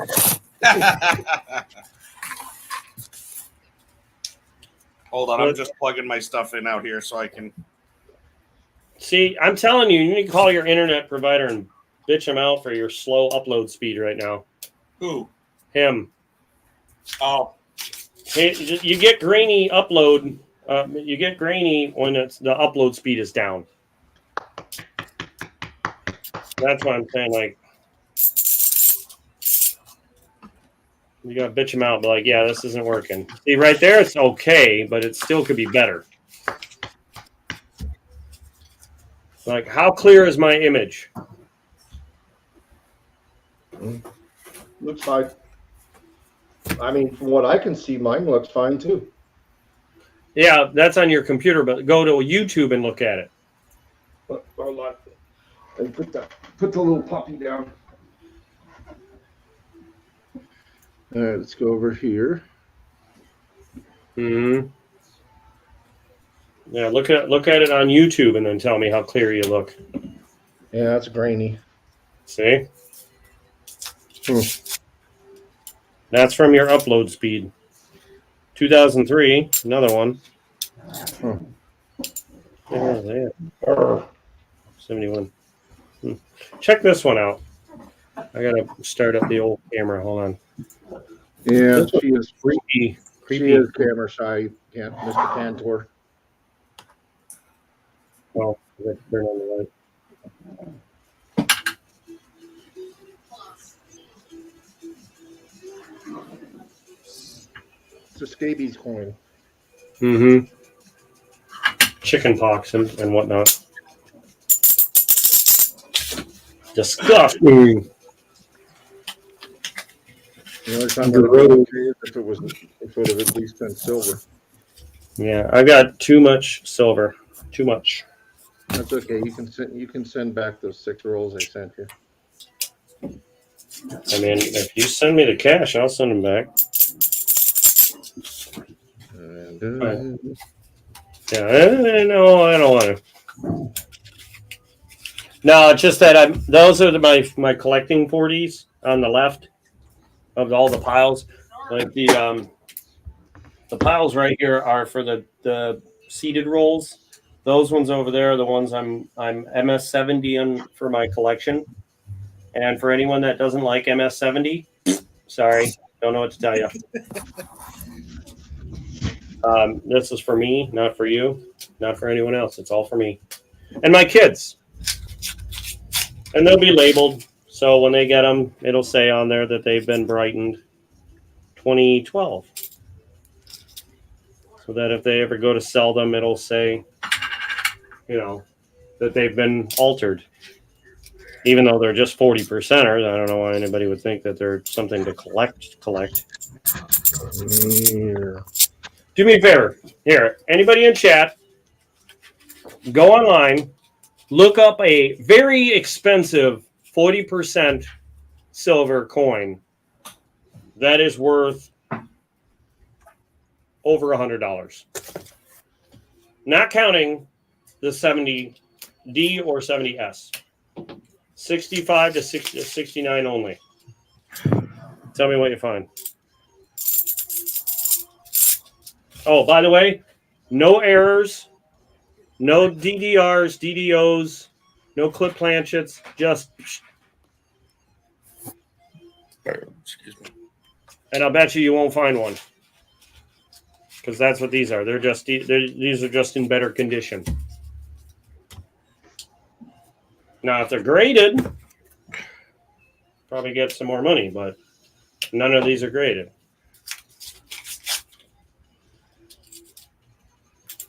Speaker 2: Hold on, I'm just plugging my stuff in out here so I can.
Speaker 1: See, I'm telling you, you need to call your internet provider and bitch him out for your slow upload speed right now.
Speaker 2: Who?
Speaker 1: Him.
Speaker 2: Oh.
Speaker 1: You get grainy upload. You get grainy when the upload speed is down. That's what I'm saying. Like, you gotta bitch him out, but like, yeah, this isn't working. See, right there, it's okay, but it still could be better. Like, how clear is my image?
Speaker 4: Looks like. I mean, from what I can see, mine looks fine too.
Speaker 1: Yeah, that's on your computer, but go to YouTube and look at it.
Speaker 4: Hold on. And put the little puppy down. All right, let's go over here.
Speaker 1: Mm-hmm. Yeah, look at it on YouTube and then tell me how clear you look.
Speaker 4: Yeah, that's grainy.
Speaker 1: See? That's from your upload speed. 2003, another one. 71. Check this one out. I gotta start up the old camera. Hold on.
Speaker 4: Yeah, she is
Speaker 1: creepy.
Speaker 4: She is camera shy, Mr. Cantor.
Speaker 1: Oh, I got to turn on the light.
Speaker 4: It's a scabies coin.
Speaker 1: Mm-hmm. Chicken pox and whatnot. Disgusting.
Speaker 4: The only time I would if it would have at least been silver.
Speaker 1: Yeah, I got too much silver. Too much.
Speaker 4: That's okay. You can send back those 6 rolls I sent you.
Speaker 1: I mean, if you send me the cash, I'll send them back. Yeah, no, I don't want to. No, it's just that those are my collecting 40s on the left of all the piles. Like the piles right here are for the seeded rolls, Those ones over there are the ones I'm MS70 on for my collection. And for anyone that doesn't like MS70, sorry, don't know what to tell you. This is for me, not for you, not for anyone else. It's all for me and my kids. And they'll be labeled. So when they get them, it'll say on there that they've been brightened 2012. So that if they ever go to sell them, it'll say, you know, that they've been altered. Even though they're just 40%ers, I don't know why anybody would think that they're something to collect.
Speaker 4: Yeah.
Speaker 1: Do me a favor. Here, anybody in chat, go online, look up a very expensive 40% silver coin that is worth over $100. Not counting the 70D or 70S. 65 to 69 only. Tell me what you find. Oh, by the way, no errors, no DDRs, DDOs, no clip planchets, just.
Speaker 2: Excuse me.
Speaker 1: And I'll bet you won't find one. Because that's what these are. These are just in better condition. Now, if they're graded, probably get some more money, but none of these are graded.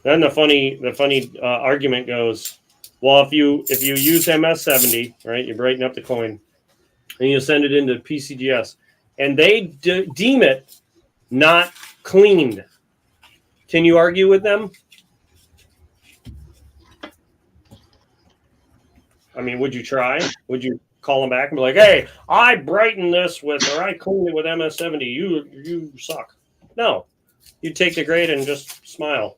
Speaker 1: Then the funny argument goes, well, if you use MS70, right, you brighten up the coin, and you send it into PCGS, and they deem it not cleaned, can you argue with them? I mean, would you try? Would you call them back and be like, hey, I brighten this with, or I clean it with MS70. You suck. No. You take the grade and just smile.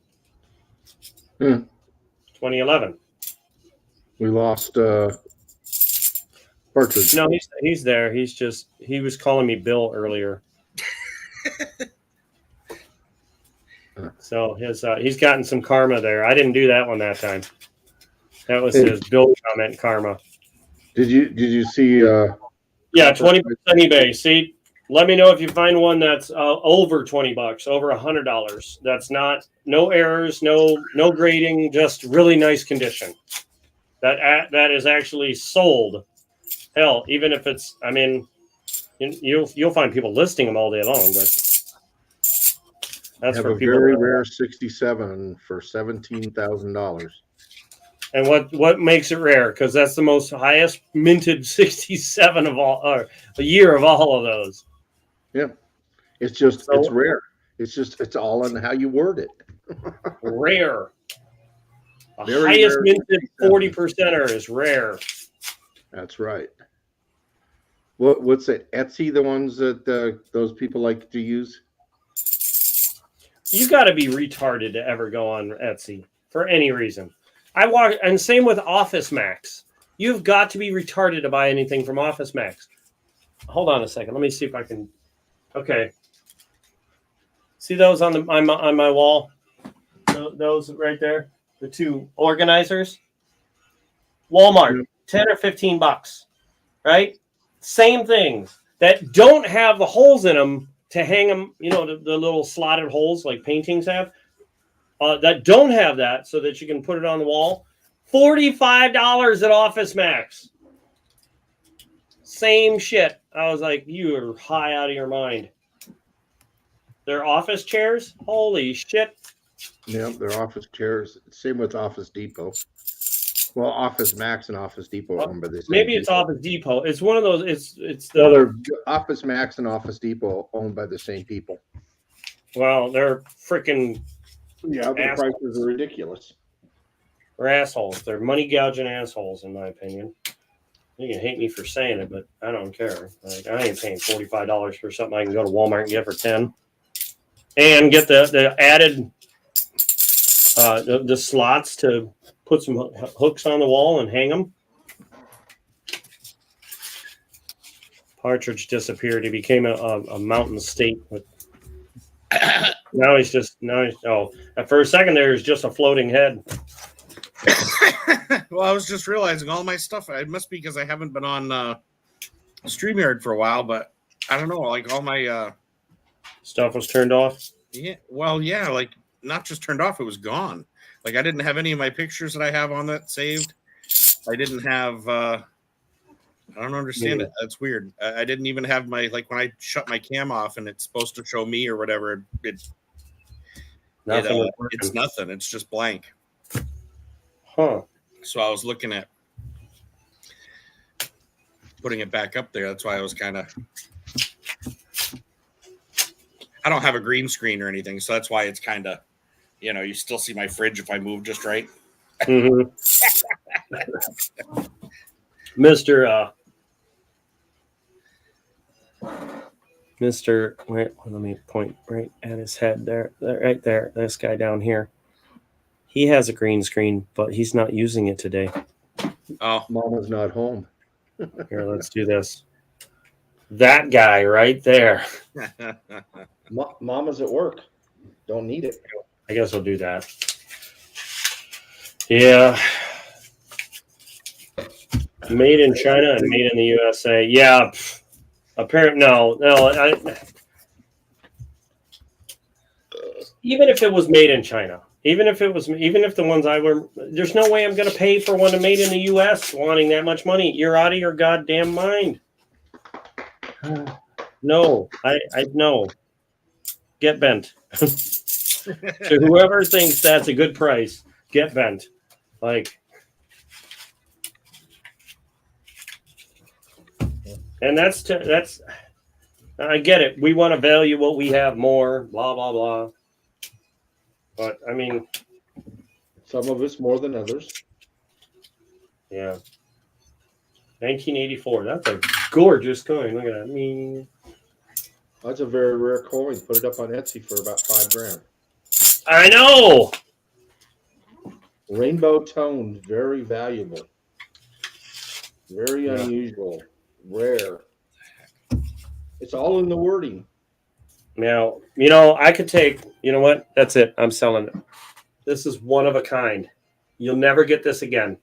Speaker 1: 2011.
Speaker 4: We lost Partridge.
Speaker 1: No, he's there. He was calling me Bill earlier. So he's gotten some karma there. I didn't do that one that time. That was his Bill comment karma.
Speaker 4: Did you see?
Speaker 1: Yeah, 20% eBay. See, let me know if you find one that's over $20, over $100. That's no errors, no grading, just really nice condition. That is actually sold. Hell, even if it's, I mean, you'll find people listing them all day long, but that's
Speaker 4: have
Speaker 1: for
Speaker 4: a
Speaker 1: people.
Speaker 4: very rare 67 for $17,000.
Speaker 1: And what makes it rare? Because that's the most highest minted 67 of all, or a year of all of those.
Speaker 4: Yeah, it's rare. It's all in how you word it.
Speaker 1: Rare. The
Speaker 4: Very
Speaker 1: highest
Speaker 4: rare.
Speaker 1: minted 40%er is rare.
Speaker 4: That's right. What's it? Etsy, the ones that those people like to use?
Speaker 1: You got to be retarded to ever go on Etsy for any reason. And same with Office Max. You've got to be retarded to buy anything from Office Max. Hold on a second. Let me see if I can. Okay. See those on my wall? Those right there, the two organizers. Walmart, 10 or $15, right? Same things that don't have the holes in them to hang them. You know, the little slotted holes like paintings have. That don't have that, so that you can put it on the wall. $45 at Office Max. Same shit. I was like, you are high out of your mind. Their office chairs? Holy shit.
Speaker 4: Yeah, they're office chairs. Same with Office Depot. Well, Office Max and Office Depot are owned by the same
Speaker 1: Maybe it's
Speaker 4: people.
Speaker 1: Office Depot. It's one of those. It's the
Speaker 4: Other Office Max and Office Depot owned by the same people.
Speaker 1: well, they're freaking
Speaker 4: Yeah, the
Speaker 1: Assholes.
Speaker 4: prices are ridiculous.
Speaker 1: they're assholes. They're money gouging assholes, in my opinion. You can hate me for saying it, but I don't care. Like, I ain't paying $45 for something I can go to Walmart and get for 10, and get the added the slots to put some hooks on the wall and hang them. Partridge disappeared. He became a mountain state. But now he's for a second there, he's just a floating head.
Speaker 2: Well, I was just realizing all my stuff. It must be because I haven't been on StreamYard for a while, but I don't know. Like all my
Speaker 1: Stuff was turned off.
Speaker 2: yeah, well, yeah, like not just turned off; it was gone. Like I didn't have any of my pictures that I have on that saved. I didn't have. I don't understand it. That's weird. I didn't even have my like when I shut my cam off and it's supposed to show me or whatever. It's nothing. It's just blank.
Speaker 1: Huh.
Speaker 2: So I was looking at putting it back up there. That's why I was kind of. I don't have a green screen or anything, so that's why it's kind of, you still see my fridge if I move just right.
Speaker 1: Mm-hmm. Mr. Wait, let me point right at his head there, right there. This guy down here. He has a green screen, but he's not using it today.
Speaker 2: Oh,
Speaker 4: Mama's not home.
Speaker 1: Here, let's do this. That guy right there.
Speaker 4: Mama's at work. Don't need it.
Speaker 1: I guess I'll do that. Yeah. Made in China and made in the USA. Yeah. Apparently, no. Even if it was made in China, even if the ones there's no way I'm going to pay for one made in the U.S. wanting that much money. You're out of your goddamn mind. No, I no. Get bent. To whoever thinks that's a good price, get bent. And that's I get it. We want to value what we have more, blah, blah, blah. But, I mean.
Speaker 4: Some of us more than others.
Speaker 1: Yeah. 1984. That's a gorgeous coin. Look at that.
Speaker 4: That's a very rare coin. Put it up on Etsy for about $5,000.
Speaker 1: I know.
Speaker 4: Rainbow toned, very valuable. Very unusual. Rare. It's all in the wording.
Speaker 1: Now, I could take, you know what? That's it. I'm selling it. This is one of a kind. You'll never get this again.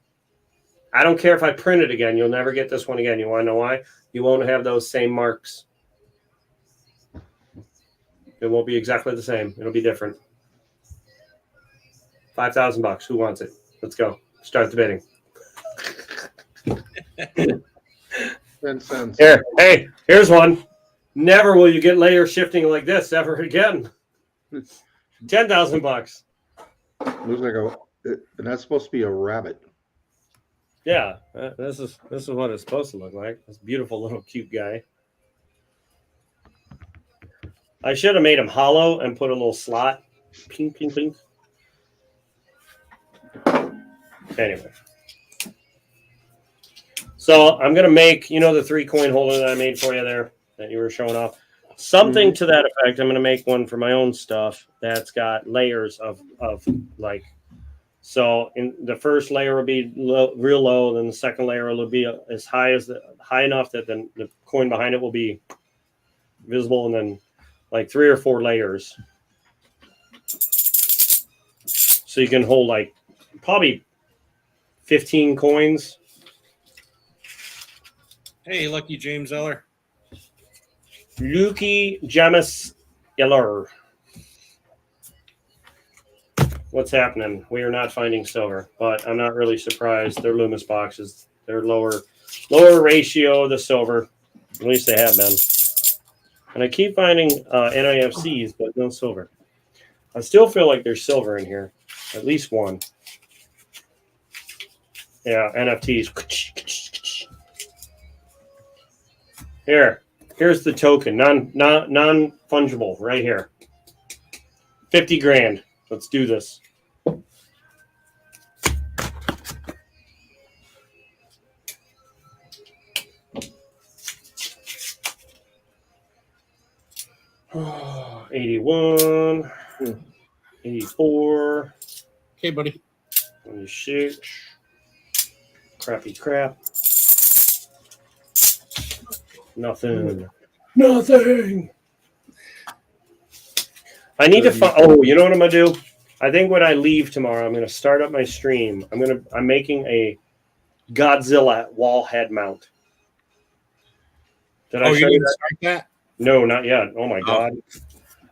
Speaker 1: I don't care if I print it again. You'll never get this one again. You want to know why? You won't have those same marks. It won't be exactly the same. It'll be different. $5,000. Who wants it? Let's go. Start the bidding.
Speaker 4: 10 cents.
Speaker 1: Here, hey, here's one. Never will you get layer shifting like this ever again. $10,000.
Speaker 4: Looks like and that's supposed to be a rabbit.
Speaker 1: Yeah, this is what it's supposed to look like. This beautiful little cute guy. I should have made him hollow and put a little slot. Ping, ping, ping. Anyway. So I'm going to make, the 3-coin holder that I made for you there that you were showing off. Something to that effect. I'm going to make one for my own stuff that's got layers of so in the first layer will be real low. Then the second layer will be as high enough that then the coin behind it will be visible. And then like 3 or 4 layers. So you can hold probably 15 coins.
Speaker 2: Hey, lucky James Eller.
Speaker 1: Lucky James Eller. What's happening? We are not finding silver, but I'm not really surprised. They're Loomis boxes. They're lower ratio of the silver. At least they have been. And I keep finding NIFCs, but no silver. I still feel like there's silver in here. At least one. Yeah, NFTs. Here's the token, non-fungible, right here. 50 grand. Let's do this. Oh, 81, 84.
Speaker 2: Okay, buddy.
Speaker 1: 26. Crappy crap. Nothing. I need to find. Oh, you know what I'm gonna do? I think when I leave tomorrow, I'm going to start up my stream. I'm making a Godzilla wall head mount. Did I show you that?
Speaker 2: Start that?
Speaker 1: No, not yet. Oh my God.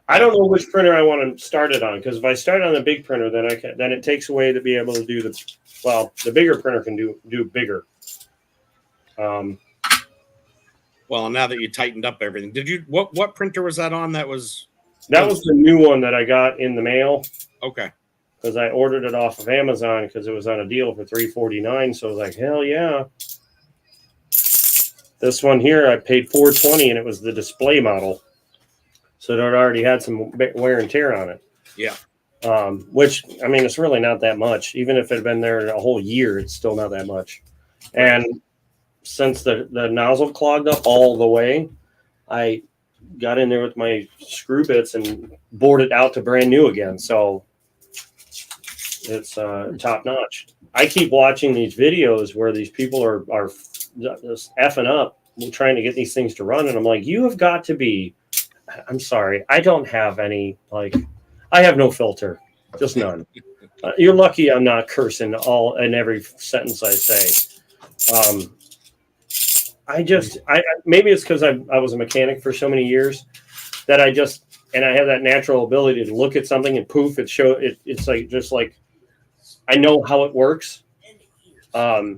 Speaker 1: I don't know which printer I want to start it on, because if I start on the big printer, then it takes away to be able to do the bigger printer can do bigger.
Speaker 2: Well, now that you tightened up everything, did you what printer was that on? That was
Speaker 1: the new one that I got in the mail.
Speaker 2: Okay.
Speaker 1: Because I ordered it off of Amazon because it was on a deal for $349. So I was like, hell yeah. This one here, I paid $420, and it was the display model. So it already had some wear and tear on it.
Speaker 2: Yeah.
Speaker 1: Which, I mean, it's really not that much. Even if it had been there a whole year, it's still not that much. And since the nozzle clogged up all the way, I got in there with my screw bits and bored it out to brand new again. So it's top notch. I keep watching these videos where these people are just effing up trying to get these things to run. And I'm like, you have got to be, I'm sorry. I don't have any, I have no filter, just none. You're lucky I'm not cursing all in every sentence I say. Maybe it's because I was a mechanic for so many years that I have that natural ability to look at something and poof, it's like I know how it works. I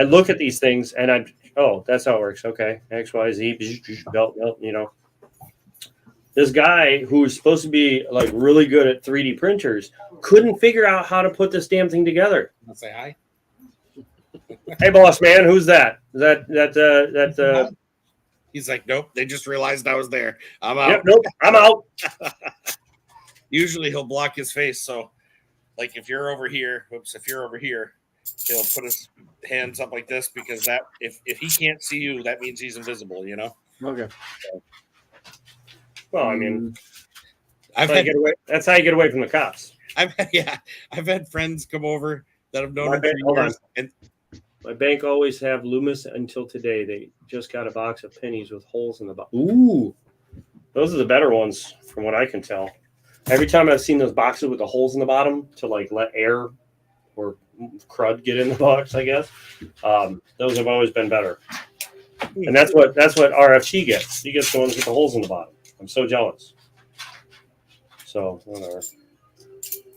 Speaker 1: look at these things and that's how it works. Okay, X, Y, Z, belt, This guy who's supposed to be like really good at 3D printers couldn't figure out how to put this damn thing together.
Speaker 2: I'll say hi.
Speaker 1: Hey, boss man, who's that? Is that
Speaker 2: He's like, nope. They just realized I was there. I'm out.
Speaker 1: Yep, nope, I'm out.
Speaker 2: Usually he'll block his face. So, like, if you're over here, he'll put his hands up like this because that if he can't see you, that means he's invisible.
Speaker 4: Okay.
Speaker 1: Well, I mean,
Speaker 2: that's
Speaker 1: how you get away from the cops.
Speaker 2: I've had friends come over that have known him for years. And
Speaker 1: my bank always have Loomis until today. They just got a box of pennies with holes in the bottom. Ooh, those are the better ones from what I can tell. Every time I've seen those boxes with the holes in the bottom to like let air or crud get in the box, I guess those have always been better. And that's what RFG gets. He gets the ones with the holes in the bottom. I'm so jealous. So whatever.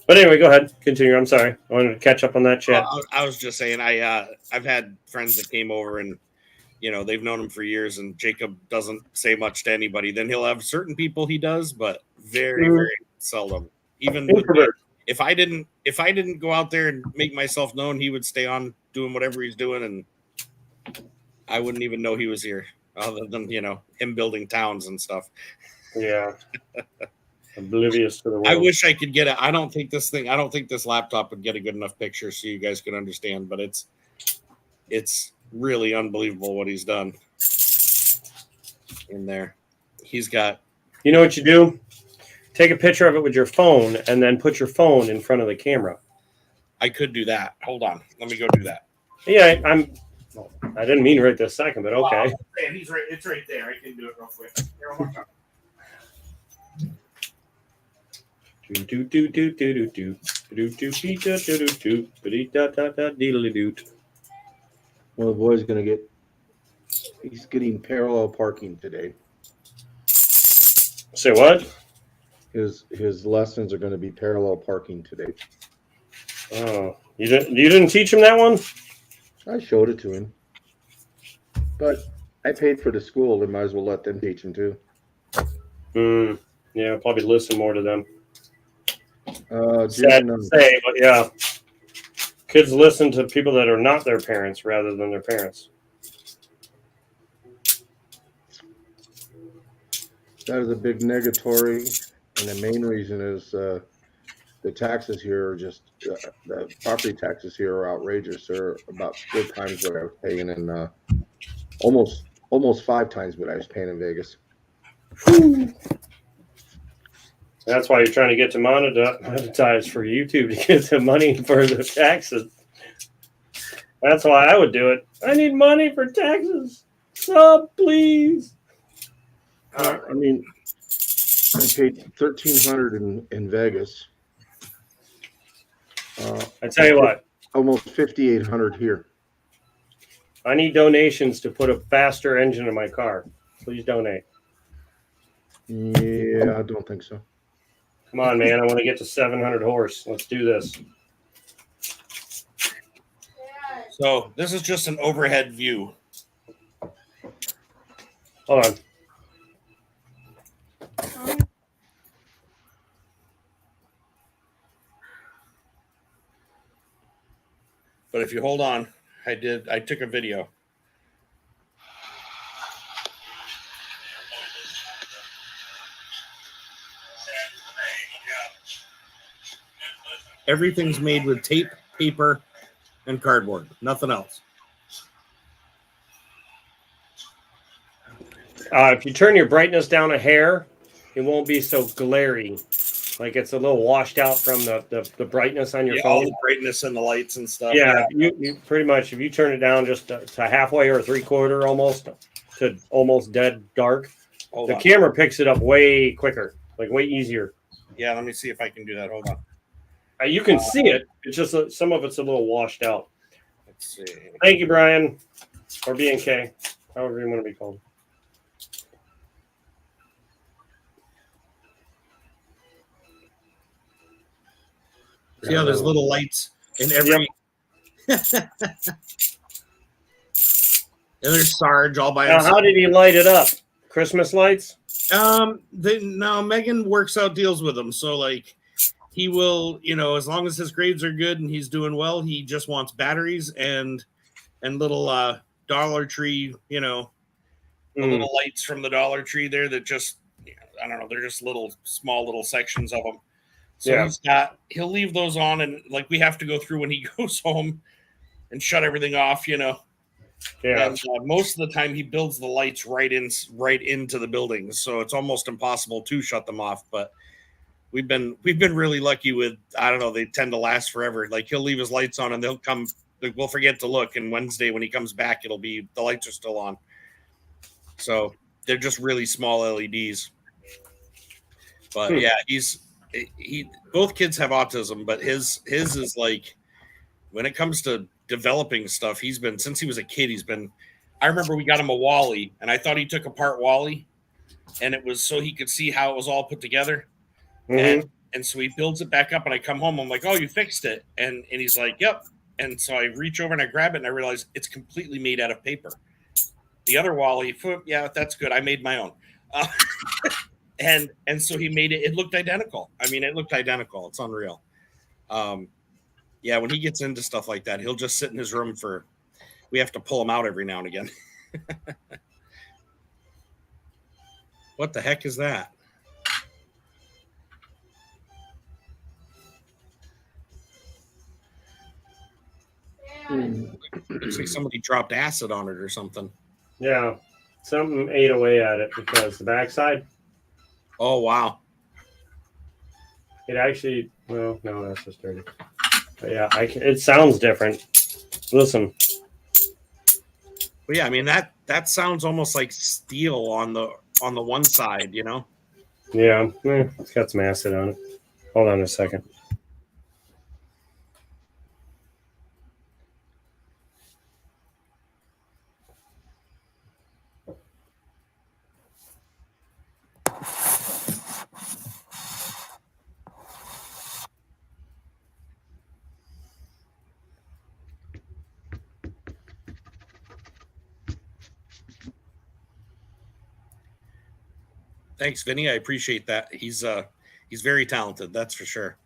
Speaker 1: But anyway, go ahead. Continue. I'm sorry. I wanted to catch up on that chat.
Speaker 2: I was just saying, I've had friends that came over and, they've known him for years, and Jacob doesn't say much to anybody. Then he'll have certain people he does, but very, very seldom. Even if I didn't go out there and make myself known, he would stay on doing whatever he's doing, and I wouldn't even know he was here, other than him building towns and stuff.
Speaker 1: Yeah. Oblivious to the world.
Speaker 2: I wish I could get it. I don't think this laptop would get a good enough picture so you guys can understand, but it's really unbelievable what he's done in there. He's got,
Speaker 1: you know what you do? Take a picture of it with your phone and then put your phone in front of the camera.
Speaker 2: I could do that. Hold on. Let me go do that.
Speaker 1: Yeah, I didn't mean right this second, but okay.
Speaker 2: Wow. It's right there. I can do it real quick. Here, one more time.
Speaker 4: Well, the boy's he's getting parallel parking today.
Speaker 1: Say what?
Speaker 4: His lessons are going to be parallel parking today.
Speaker 1: Oh, you didn't teach him that one?
Speaker 4: I showed it to him, but I paid for the school. They might as well let them teach him too.
Speaker 1: Yeah, probably listen more to them.
Speaker 4: Sad
Speaker 1: to say, but yeah, kids listen to people that are not their parents rather than their parents.
Speaker 4: That is a big negatory, and the main reason is the taxes here are just the property taxes here are outrageous. They're about 4 times what I was paying in almost 5 times what I was paying in Vegas.
Speaker 1: That's why you're trying to get to monetize for YouTube to get the money for the taxes. That's why I would do it. I need money for taxes. Sub, please.
Speaker 4: I mean, I paid $1,300 in Vegas,
Speaker 1: I tell you what,
Speaker 4: Almost 5,800 here.
Speaker 1: I need donations to put a faster engine in my car. Please donate.
Speaker 4: Yeah, I don't think so.
Speaker 1: Come on, man. I want to get to 700 horse. Let's do this.
Speaker 2: So this is just an overhead view.
Speaker 1: Hold on.
Speaker 2: But if you hold on, I took a video. Everything's made with tape, paper, and cardboard. Nothing else.
Speaker 1: If you turn your brightness down a hair, it won't be so glary. Like it's a little washed out from the brightness on your phone.
Speaker 2: All the brightness and the lights and stuff.
Speaker 1: Yeah, you pretty much, if you turn it down just to halfway or 3/4 almost, to almost dead dark,
Speaker 2: Hold
Speaker 1: the
Speaker 2: on.
Speaker 1: camera picks it up way quicker, like way easier.
Speaker 2: Yeah, let me see if I can do that. Hold on.
Speaker 1: You can see it. It's just some of it's a little washed out.
Speaker 2: Let's see.
Speaker 1: Thank you, Brian, or B&K, however you want to be called.
Speaker 2: See how there's little lights in every. And there's Sarge all by
Speaker 1: Now,
Speaker 2: himself.
Speaker 1: how did he light it up? Christmas lights?
Speaker 2: No, Megan works out deals with him. So like he will, as long as his grades are good and he's doing well, he just wants batteries and little Dollar Tree, the little lights from the Dollar Tree there that just, I don't know, they're just small little sections of them. So
Speaker 1: Yeah.
Speaker 2: he'll leave those on, and like we have to go through when he goes home and shut everything off,
Speaker 1: Yeah.
Speaker 2: And most of the time he builds the lights right into the buildings, so it's almost impossible to shut them off. But we've been really lucky with, I don't know, they tend to last forever. Like he'll leave his lights on and they'll come, we'll forget to look, and Wednesday when he comes back, it'll be the lights are still on. So they're just really small LEDs. But yeah, both kids have autism, but his is like, when it comes to developing stuff, since he was a kid, I remember we got him a Wally, and I thought he took apart Wally, and it was so he could see how it was all put together.
Speaker 1: Mm-hmm.
Speaker 2: And so he builds it back up, and I come home, I'm like, oh, you fixed it. And he's like, yep. And so I reach over and I grab it, and I realize it's completely made out of paper. The other Wally, yeah, that's good. I made my own. And so he made it. It looked identical. I mean, it looked identical. It's unreal. Yeah, when he gets into stuff like that, he'll just sit in his room we have to pull him out every now and again. What the heck is that? Looks like somebody dropped acid on it or something.
Speaker 1: Yeah. Something ate away at it because the backside.
Speaker 2: Oh, wow.
Speaker 1: It actually, well, no, that's just dirty. But yeah, it sounds different. Listen.
Speaker 2: Well, yeah, I mean that sounds almost like steel on the one side,
Speaker 1: Yeah, it's got some acid on it. Hold on a second.
Speaker 2: Thanks, Vinny. I appreciate that. He's very talented, that's for sure.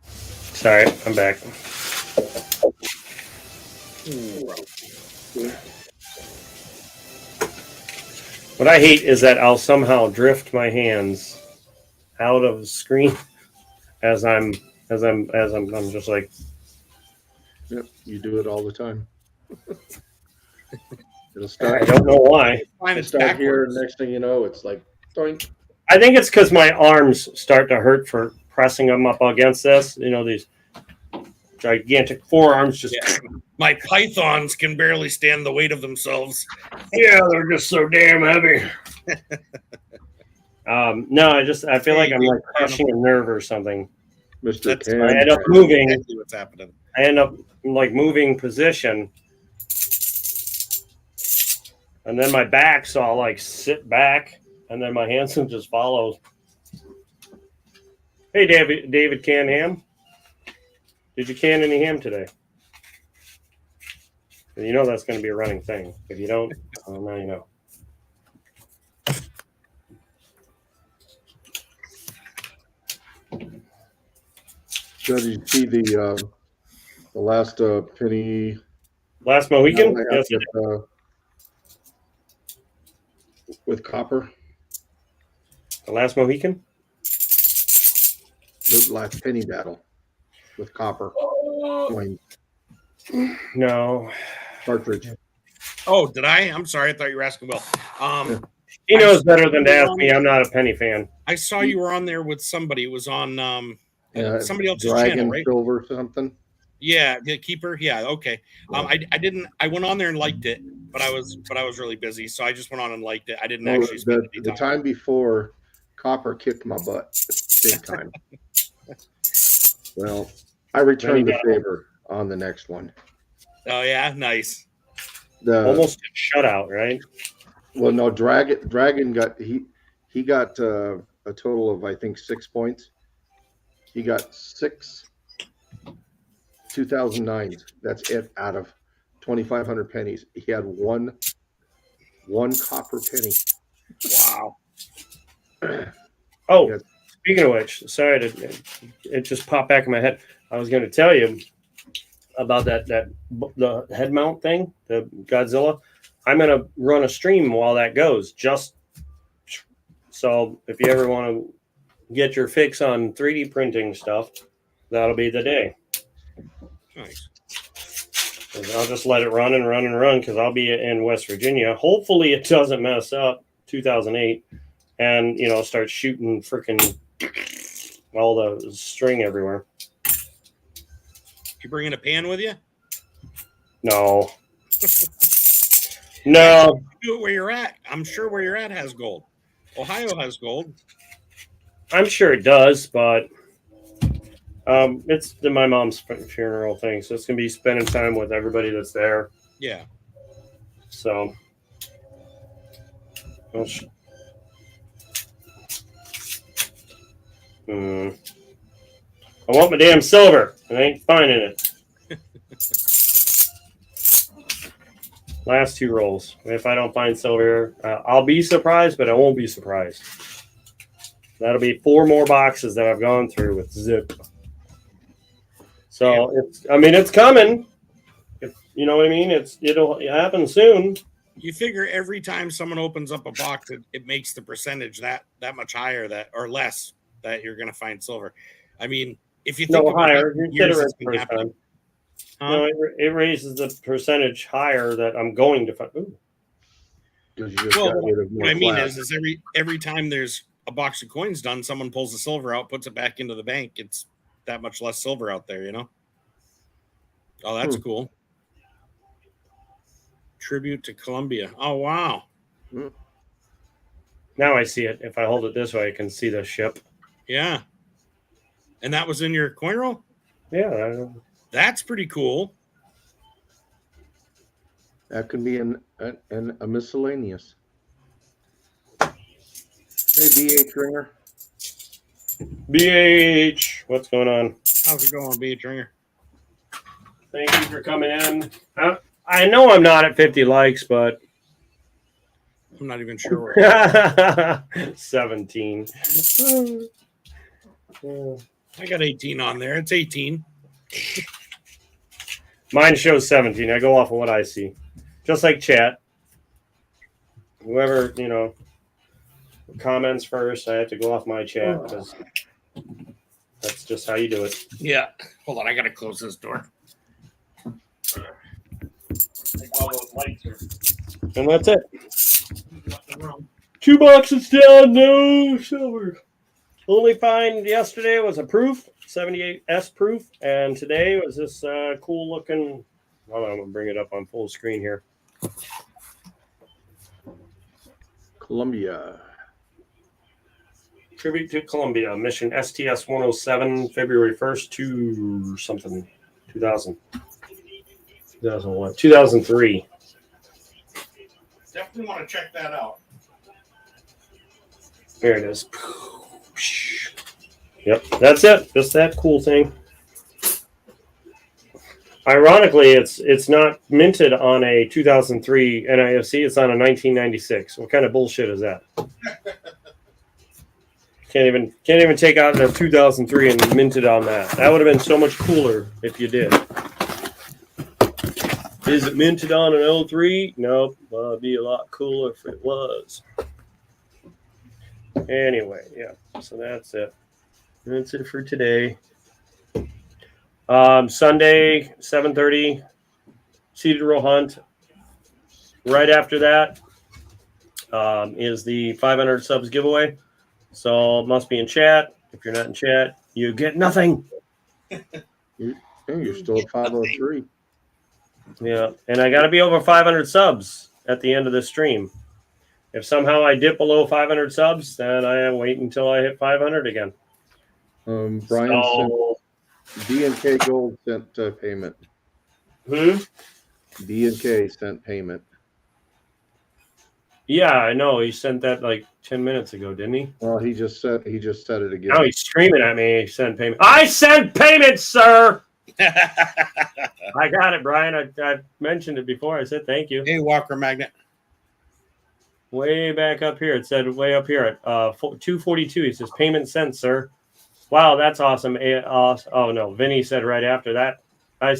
Speaker 1: Sorry, I'm back. What I hate is that I'll somehow drift my hands out of the screen as I'm just like.
Speaker 4: Yep, you do it all the time. It'll
Speaker 1: I
Speaker 4: start.
Speaker 1: don't know why.
Speaker 2: Fine, it's
Speaker 4: Start here.
Speaker 2: backwards.
Speaker 4: Next thing you know, it's like doink.
Speaker 1: I think it's because my arms start to hurt for pressing them up against this. These gigantic forearms just.
Speaker 2: Yeah. My pythons can barely stand the weight of themselves.
Speaker 1: Yeah, they're just so damn heavy. No, I feel like I'm like crushing a nerve or something.
Speaker 4: Mr.
Speaker 2: That's
Speaker 4: Ken.
Speaker 1: I end up moving.
Speaker 2: Exactly what's happening.
Speaker 1: I end up like moving position, and then my back, so I'll like sit back, and then my Hanson just follows. Hey, David, can ham? Did you can any ham today? You know that's going to be a running thing. If you don't, now you know.
Speaker 4: So did you see the last penny?
Speaker 1: Last Mohican? Yes.
Speaker 4: With copper?
Speaker 1: The last Mohican?
Speaker 4: The last penny battle with copper. Coins.
Speaker 1: No.
Speaker 4: Cartridge.
Speaker 2: Oh, did I? I'm sorry. I thought you were asking Will.
Speaker 1: He knows better than to ask me. I'm not a penny fan.
Speaker 2: I saw you were on there with somebody. It was on somebody else's
Speaker 4: Dragon
Speaker 2: channel, right?
Speaker 4: Silver something.
Speaker 2: Yeah, the keeper. Yeah, okay. I didn't. I went on there and liked it, but I was really busy, so I just went on and liked it. I didn't actually spend any
Speaker 4: the time before, copper kicked my butt big time. Well, I returned the favor on the next one.
Speaker 2: Oh yeah, nice.
Speaker 1: Almost a shutout, right?
Speaker 4: Well, no, Dragon got he got a total of I think 6 points. He got 6 2009s. That's it out of 2,500 pennies. He had one copper penny.
Speaker 2: Wow.
Speaker 1: Oh,
Speaker 4: Yes.
Speaker 1: Speaking of which, sorry, it just popped back in my head. I was going to tell you about the head mount thing, the Godzilla. I'm going to run a stream while that goes. Just so if you ever want to get your fix on 3D printing stuff, that'll be the day.
Speaker 2: Nice.
Speaker 1: I'll just let it run and run and run because I'll be in West Virginia. Hopefully, it doesn't mess up 2008 and start shooting freaking all the string everywhere.
Speaker 2: You bringing a pan with you?
Speaker 1: No. No.
Speaker 2: Do it where you're at. I'm sure where you're at has gold. Ohio has gold.
Speaker 1: I'm sure it does, but it's my mom's funeral thing, so it's gonna be spending time with everybody that's there.
Speaker 2: Yeah.
Speaker 1: So, I want my damn silver. I ain't finding it. Last 2 rolls. If I don't find silver, I'll be surprised, but I won't be surprised. That'll be 4 more boxes that I've gone through with zip. So it's coming. You know what I mean? It'll happen soon.
Speaker 2: You figure every time someone opens up a box, it makes the percentage that much higher or less that you're going to find silver. I mean, if you think
Speaker 1: higher,
Speaker 2: Huh?
Speaker 1: No, it raises the percentage higher that I'm going to find. Ooh.
Speaker 2: What I mean is every time there's a box of coins done, someone pulls the silver out, puts it back into the bank. It's that much less silver out there, Oh, that's cool. Tribute to Columbia. Oh, wow.
Speaker 1: Now I see it. If I hold it this way, I can see the ship.
Speaker 2: Yeah. And that was in your coin roll?
Speaker 1: Yeah.
Speaker 2: That's pretty cool.
Speaker 4: That could be a miscellaneous. Hey, BH Ringer.
Speaker 1: BH, what's going on?
Speaker 2: How's it going, BH Ringer?
Speaker 1: Thank you for coming in. I know I'm not at 50 likes, but
Speaker 2: I'm not even sure where.
Speaker 1: 17.
Speaker 2: I got 18 on there. It's 18.
Speaker 1: Mine shows 17. I go off of what I see. Just like chat. Whoever, comments first, I have to go off my chat because that's just how you do it.
Speaker 2: Yeah. Hold on. I got to close this door.
Speaker 1: And that's it. 2 boxes down, no silver. Only find yesterday was a proof, 78S proof, and today was this cool looking. Hold on, I'm gonna bring it up on full screen here. Tribute to Columbia, mission STS 107, February 1st to something, 2000. 2001, 2003.
Speaker 2: Definitely want to check that out.
Speaker 1: There it is. Yep, that's it. Just that cool thing. Ironically, it's not minted on a 2003 NIFC. It's on a 1996. What kind of bullshit is that? Can't even take out their 2003 and mint it on that. That would have been so much cooler if you did. Is it minted on an 03? Nope. Well, it'd be a lot cooler if it was. Anyway, yeah. So that's it. That's it for today. Sunday, 7:30, seeded row hunt. Right after that is the 500 subs giveaway. So it must be in chat. If you're not in chat, you get nothing.
Speaker 4: You're still at 503.
Speaker 1: Yeah, and I got to be over 500 subs at the end of this stream. If somehow I dip below 500 subs, then I wait until I hit 500 again.
Speaker 4: Brian
Speaker 1: So,
Speaker 4: sent D&K Gold sent payment. D&K sent payment.
Speaker 1: Yeah, I know. He sent that like 10 minutes ago, didn't he?
Speaker 4: Well, he just said it again.
Speaker 1: Now he's screaming at me. He sent payment. I sent payment, sir. I got it, Brian. I mentioned it before. I said thank you.
Speaker 2: Hey, Walker Magnet.
Speaker 1: Way back up here. It said way up here at 242. He says payment sent, sir. Wow, that's awesome. Oh no, Vinny said right after that. I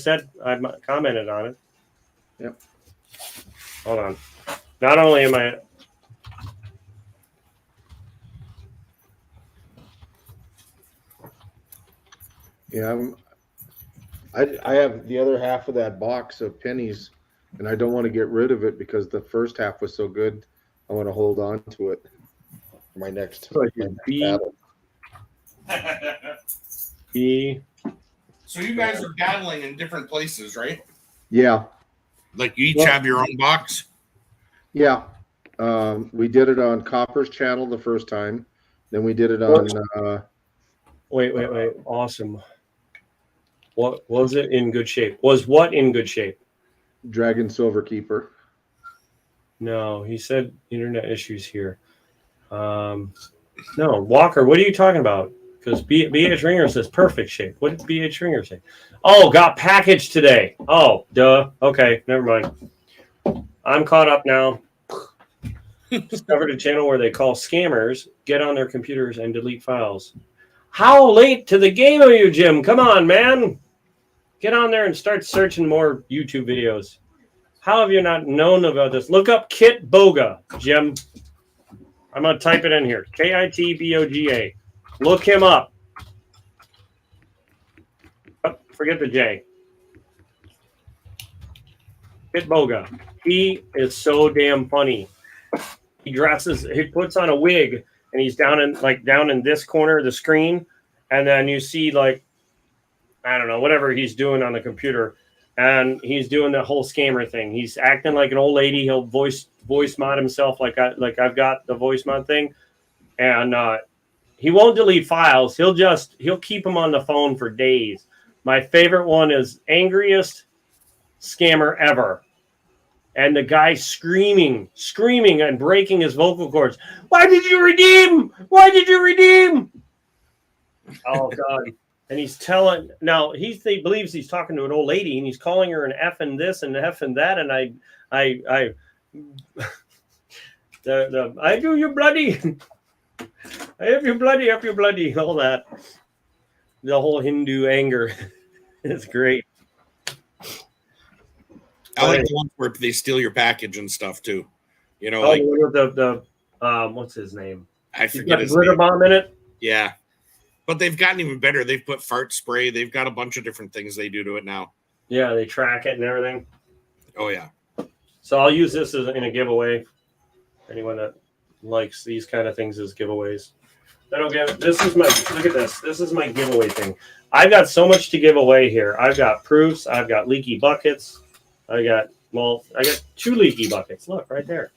Speaker 1: commented on it.
Speaker 4: Yep.
Speaker 1: Hold on. Not only am I.
Speaker 4: Yeah, I have the other half of that box of pennies, and I don't want to get rid of it because the first half was so good. I want to hold on to it for my next battle.
Speaker 2: So you guys are battling in different places, right?
Speaker 4: Yeah.
Speaker 2: Like you each have your own box?
Speaker 4: Yeah. We did it on Copper's channel the first time. Then we did it on...
Speaker 1: Wait. Awesome. What was it in good shape? Was what in good shape?
Speaker 4: Dragon Silverkeeper.
Speaker 1: No, he said internet issues here. No, Walker, what are you talking about? Because BH Ringer says perfect shape. What did BH Ringer say? Oh, got packaged today. Oh, duh. Okay, never mind. I'm caught up now. Discovered a channel where they call scammers, get on their computers and delete files. How late to the game are you, Jim? Come on, man. Get on there and start searching more YouTube videos. How have you not known about this? Look up Kit Boga, Jim. I'm going to type it in here. Kitboga. Look him up. Oh, forget the J. Kit Boga. He is so damn funny. He puts on a wig, and he's down in this corner of the screen, and then you see I don't know, whatever he's doing on the computer, and he's doing the whole scammer thing. He's acting like an old lady. He'll voice mod himself like I've got the voice mod thing, and he won't delete files. He'll keep them on the phone for days. My favorite one is angriest scammer ever. And the guy screaming and breaking his vocal cords. Why did you redeem? Why did you redeem? Oh, God. And he's telling, now he believes he's talking to an old lady and he's calling her an F and this and F and that. And I do you bloody. I have you bloody, all that. The whole Hindu anger is great.
Speaker 2: I like the ones where they steal your package and stuff too. You know,
Speaker 1: what's his name?
Speaker 2: I forget his
Speaker 1: glitter
Speaker 2: name.
Speaker 1: Bomb in it.
Speaker 2: Yeah, but they've gotten even better. They've put fart spray. They've got a bunch of different things they do to it now.
Speaker 1: Yeah, they track it and everything.
Speaker 2: Oh yeah.
Speaker 1: So I'll use this in a giveaway. Anyone that likes these kind of things as giveaways. Look at this. This is my giveaway thing. I've got so much to give away here. I've got proofs. I've got leaky buckets. I got 2 leaky buckets. Look right there.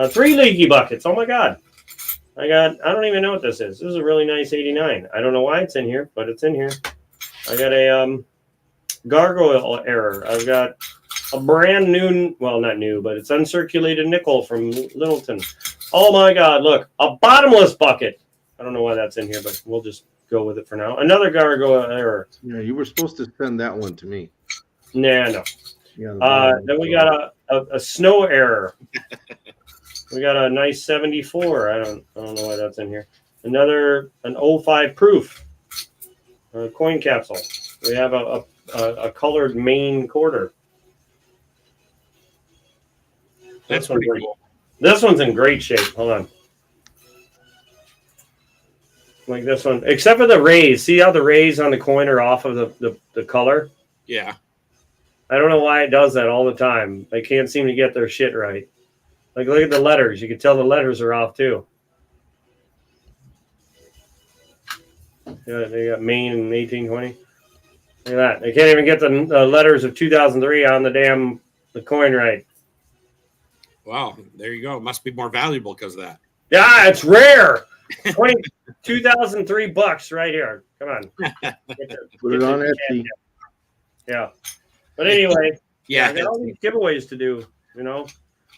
Speaker 1: 3 leaky buckets. Oh my God. I don't even know what this is. This is a really nice 89. I don't know why it's in here, but it's in here. I got a gargoyle error. I've got a brand new, well, not new, but it's uncirculated nickel from Littleton. Oh my God, look, a bottomless bucket. I don't know why that's in here, but we'll just go with it for now. Another gargoyle error.
Speaker 4: Yeah, you were supposed to send that one to me.
Speaker 1: Nah, no.
Speaker 4: Yeah.
Speaker 1: Then we got a snow error. We got a nice 74. I don't know why that's in here. An 05 proof coin capsule. We have a colored main quarter.
Speaker 2: That's pretty cool.
Speaker 1: This one's in great shape. Hold on. Like this one, except for the rays. See how the rays on the coin are off of the color?
Speaker 2: Yeah.
Speaker 1: I don't know why it does that all the time. They can't seem to get their shit right. Like, look at the letters. You can tell the letters are off, too. Yeah, they got Maine in 1820. Look at that. They can't even get the letters of 2003 on the coin right.
Speaker 2: Wow. There you go. It must be more valuable because of that.
Speaker 1: Yeah, it's rare. 2003 bucks right here. Come on.
Speaker 4: Put it on Etsy.
Speaker 1: Yeah. But anyway,
Speaker 2: Yeah.
Speaker 1: I got all these giveaways to do, you know.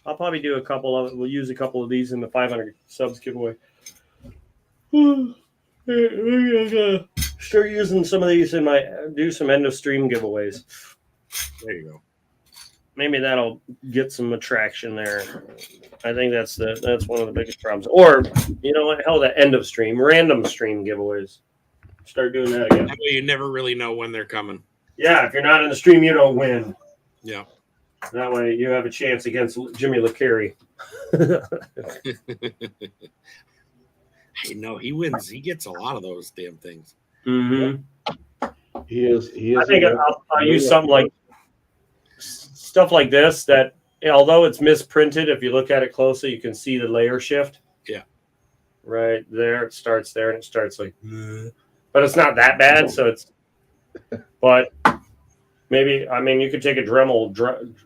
Speaker 1: I'll probably do we'll use a couple of these in the 500 subs giveaway. I'm gonna start using some of these do some end of stream giveaways.
Speaker 2: There you go.
Speaker 1: Maybe that'll get some attraction there. I think that's one of the biggest problems. Or, you know what, hell, the end of stream, random stream giveaways. Start doing that again.
Speaker 2: That way you never really know when they're coming.
Speaker 1: Yeah, if you're not in the stream, you don't win.
Speaker 2: Yeah.
Speaker 1: That way you have a chance against Jimmy LeCarey.
Speaker 2: I know he wins. He gets a lot of those damn things.
Speaker 1: Mm-hmm.
Speaker 4: He is.
Speaker 1: I think I'll use something like stuff like this that, although it's misprinted, if you look at it closely, you can see the layer shift.
Speaker 2: Yeah.
Speaker 1: Right there. It starts there and it starts like, but it's not that bad. So it's, but maybe, I mean, you could take a Dremel,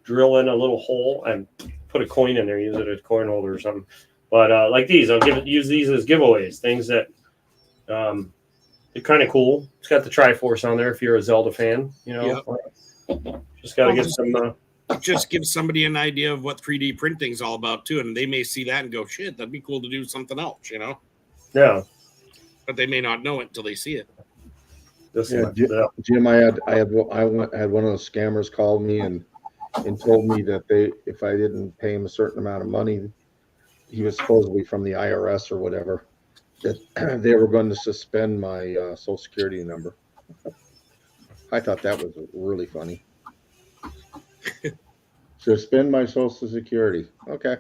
Speaker 1: drill in a little hole and put a coin in there, use it as a coin holder or something. But like these, use these as giveaways, things that they're kind of cool. It's got the Triforce on there if you're a Zelda fan, you know. Yep. Just got to get some.
Speaker 2: Just give somebody an idea of what 3D printing is all about too, and they may see that and go, "Shit, that'd be cool to do something else," you know.
Speaker 1: Yeah.
Speaker 2: But they may not know it until they see it.
Speaker 4: Jim, I had one of those scammers call me and told me that if I didn't pay him a certain amount of money, he was supposedly from the IRS or whatever, that they were going to suspend my Social Security number. I thought that was really funny. Suspend my Social Security. Okay.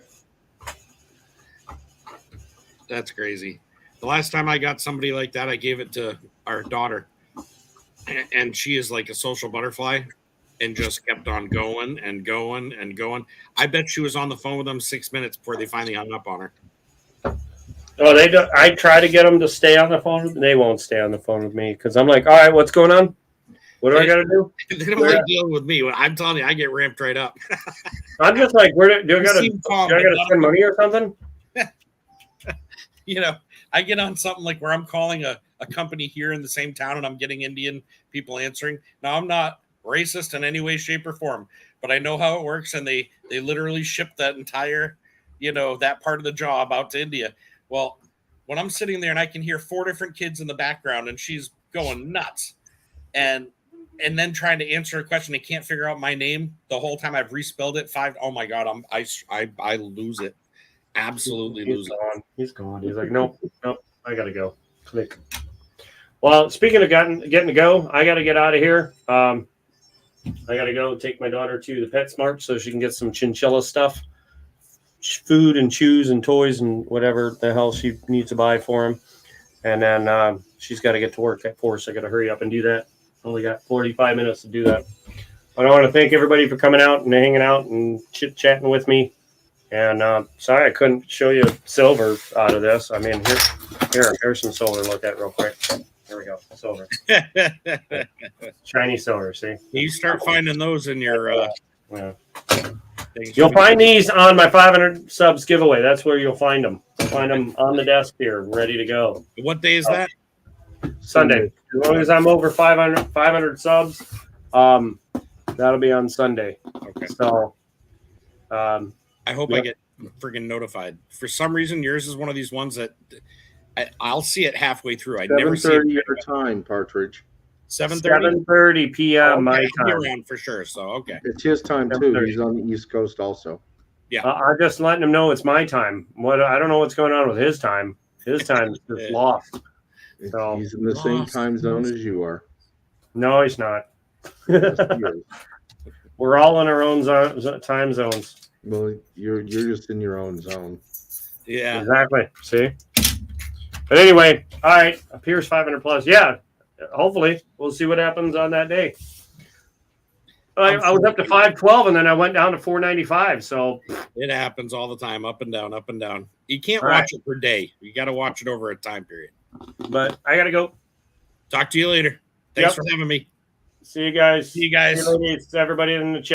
Speaker 2: That's crazy. The last time I got somebody like that, I gave it to our daughter, and she is like a social butterfly and just kept on going and going and going. I bet she was on the phone with them 6 minutes before they finally hung up on her.
Speaker 1: Oh, they do. I try to get them to stay on the phone. They won't stay on the phone with me because I'm like, all right, what's going on? What do I got to do?
Speaker 2: They don't like dealing with me. I'm telling you, I get ramped right up.
Speaker 1: I'm just like, do I got to spend money or something?
Speaker 2: You know, I get on something like where I'm calling a company here in the same town and I'm getting Indian people answering. Now, I'm not racist in any way, shape, or form, but I know how it works, and they literally ship that entire, that part of the job out to India. Well, when I'm sitting there and I can hear 4 different kids in the background and she's going nuts and then trying to answer a question, they can't figure out my name the whole time I've respelled it 5. Oh my God, I lose it. Absolutely lose it.
Speaker 1: He's gone. He's like, nope, I gotta go. Click. Well, speaking of getting to go, I gotta get out of here. I gotta go take my daughter to the PetSmart so she can get some chinchilla stuff, food and chews and toys and whatever the hell she needs to buy for him. And then she's got to get to work at 4, so I got to hurry up and do that. Only got 45 minutes to do that. But I want to thank everybody for coming out and hanging out and chit-chatting with me. And sorry I couldn't show you silver out of this. I mean, here's some silver to look at real quick. Here we go, silver. Shiny silver, see?
Speaker 2: You start finding those in your...
Speaker 1: Yeah. You'll find these on my 500 subs giveaway. That's where you'll find them. Find them on the desk here, ready to go.
Speaker 2: What day is that?
Speaker 1: Sunday. As long as I'm over 500 subs, that'll be on Sunday.
Speaker 2: Okay.
Speaker 1: So,
Speaker 2: I hope I
Speaker 1: Yep.
Speaker 2: get friggin' notified. For some reason, yours is one of these ones that I'll see it halfway through. I never see it.
Speaker 4: 7:30 your time, Partridge.
Speaker 2: 7:30.
Speaker 1: 7:30 p.m. my
Speaker 2: I'll be
Speaker 1: time.
Speaker 2: around for sure. So okay.
Speaker 4: It's his time too.
Speaker 1: 7:30.
Speaker 4: He's on the East Coast also.
Speaker 1: I'm just letting him know it's my time. I don't know what's going on with his time. His time is just lost. So-
Speaker 4: He's in the same time zone as you are.
Speaker 1: No, he's not.
Speaker 4: Yes, he is.
Speaker 1: We're all in our own time zones.
Speaker 4: Well, you're just in your own zone.
Speaker 2: Yeah.
Speaker 1: Exactly. See? But anyway, all right. Appears 500 plus. Yeah. Hopefully, we'll see what happens on that day. I was up to 512 and then I went down to 495. So
Speaker 2: It happens all the time, up and down, up and down. You can't
Speaker 1: All
Speaker 2: watch
Speaker 1: right.
Speaker 2: it per day. You got to watch it over a time period.
Speaker 1: but I got to go.
Speaker 2: Talk to you later. Thanks
Speaker 1: Yep.
Speaker 2: for having me.
Speaker 1: See you guys.
Speaker 2: See you guys.
Speaker 1: See you ladies, everybody in the chat.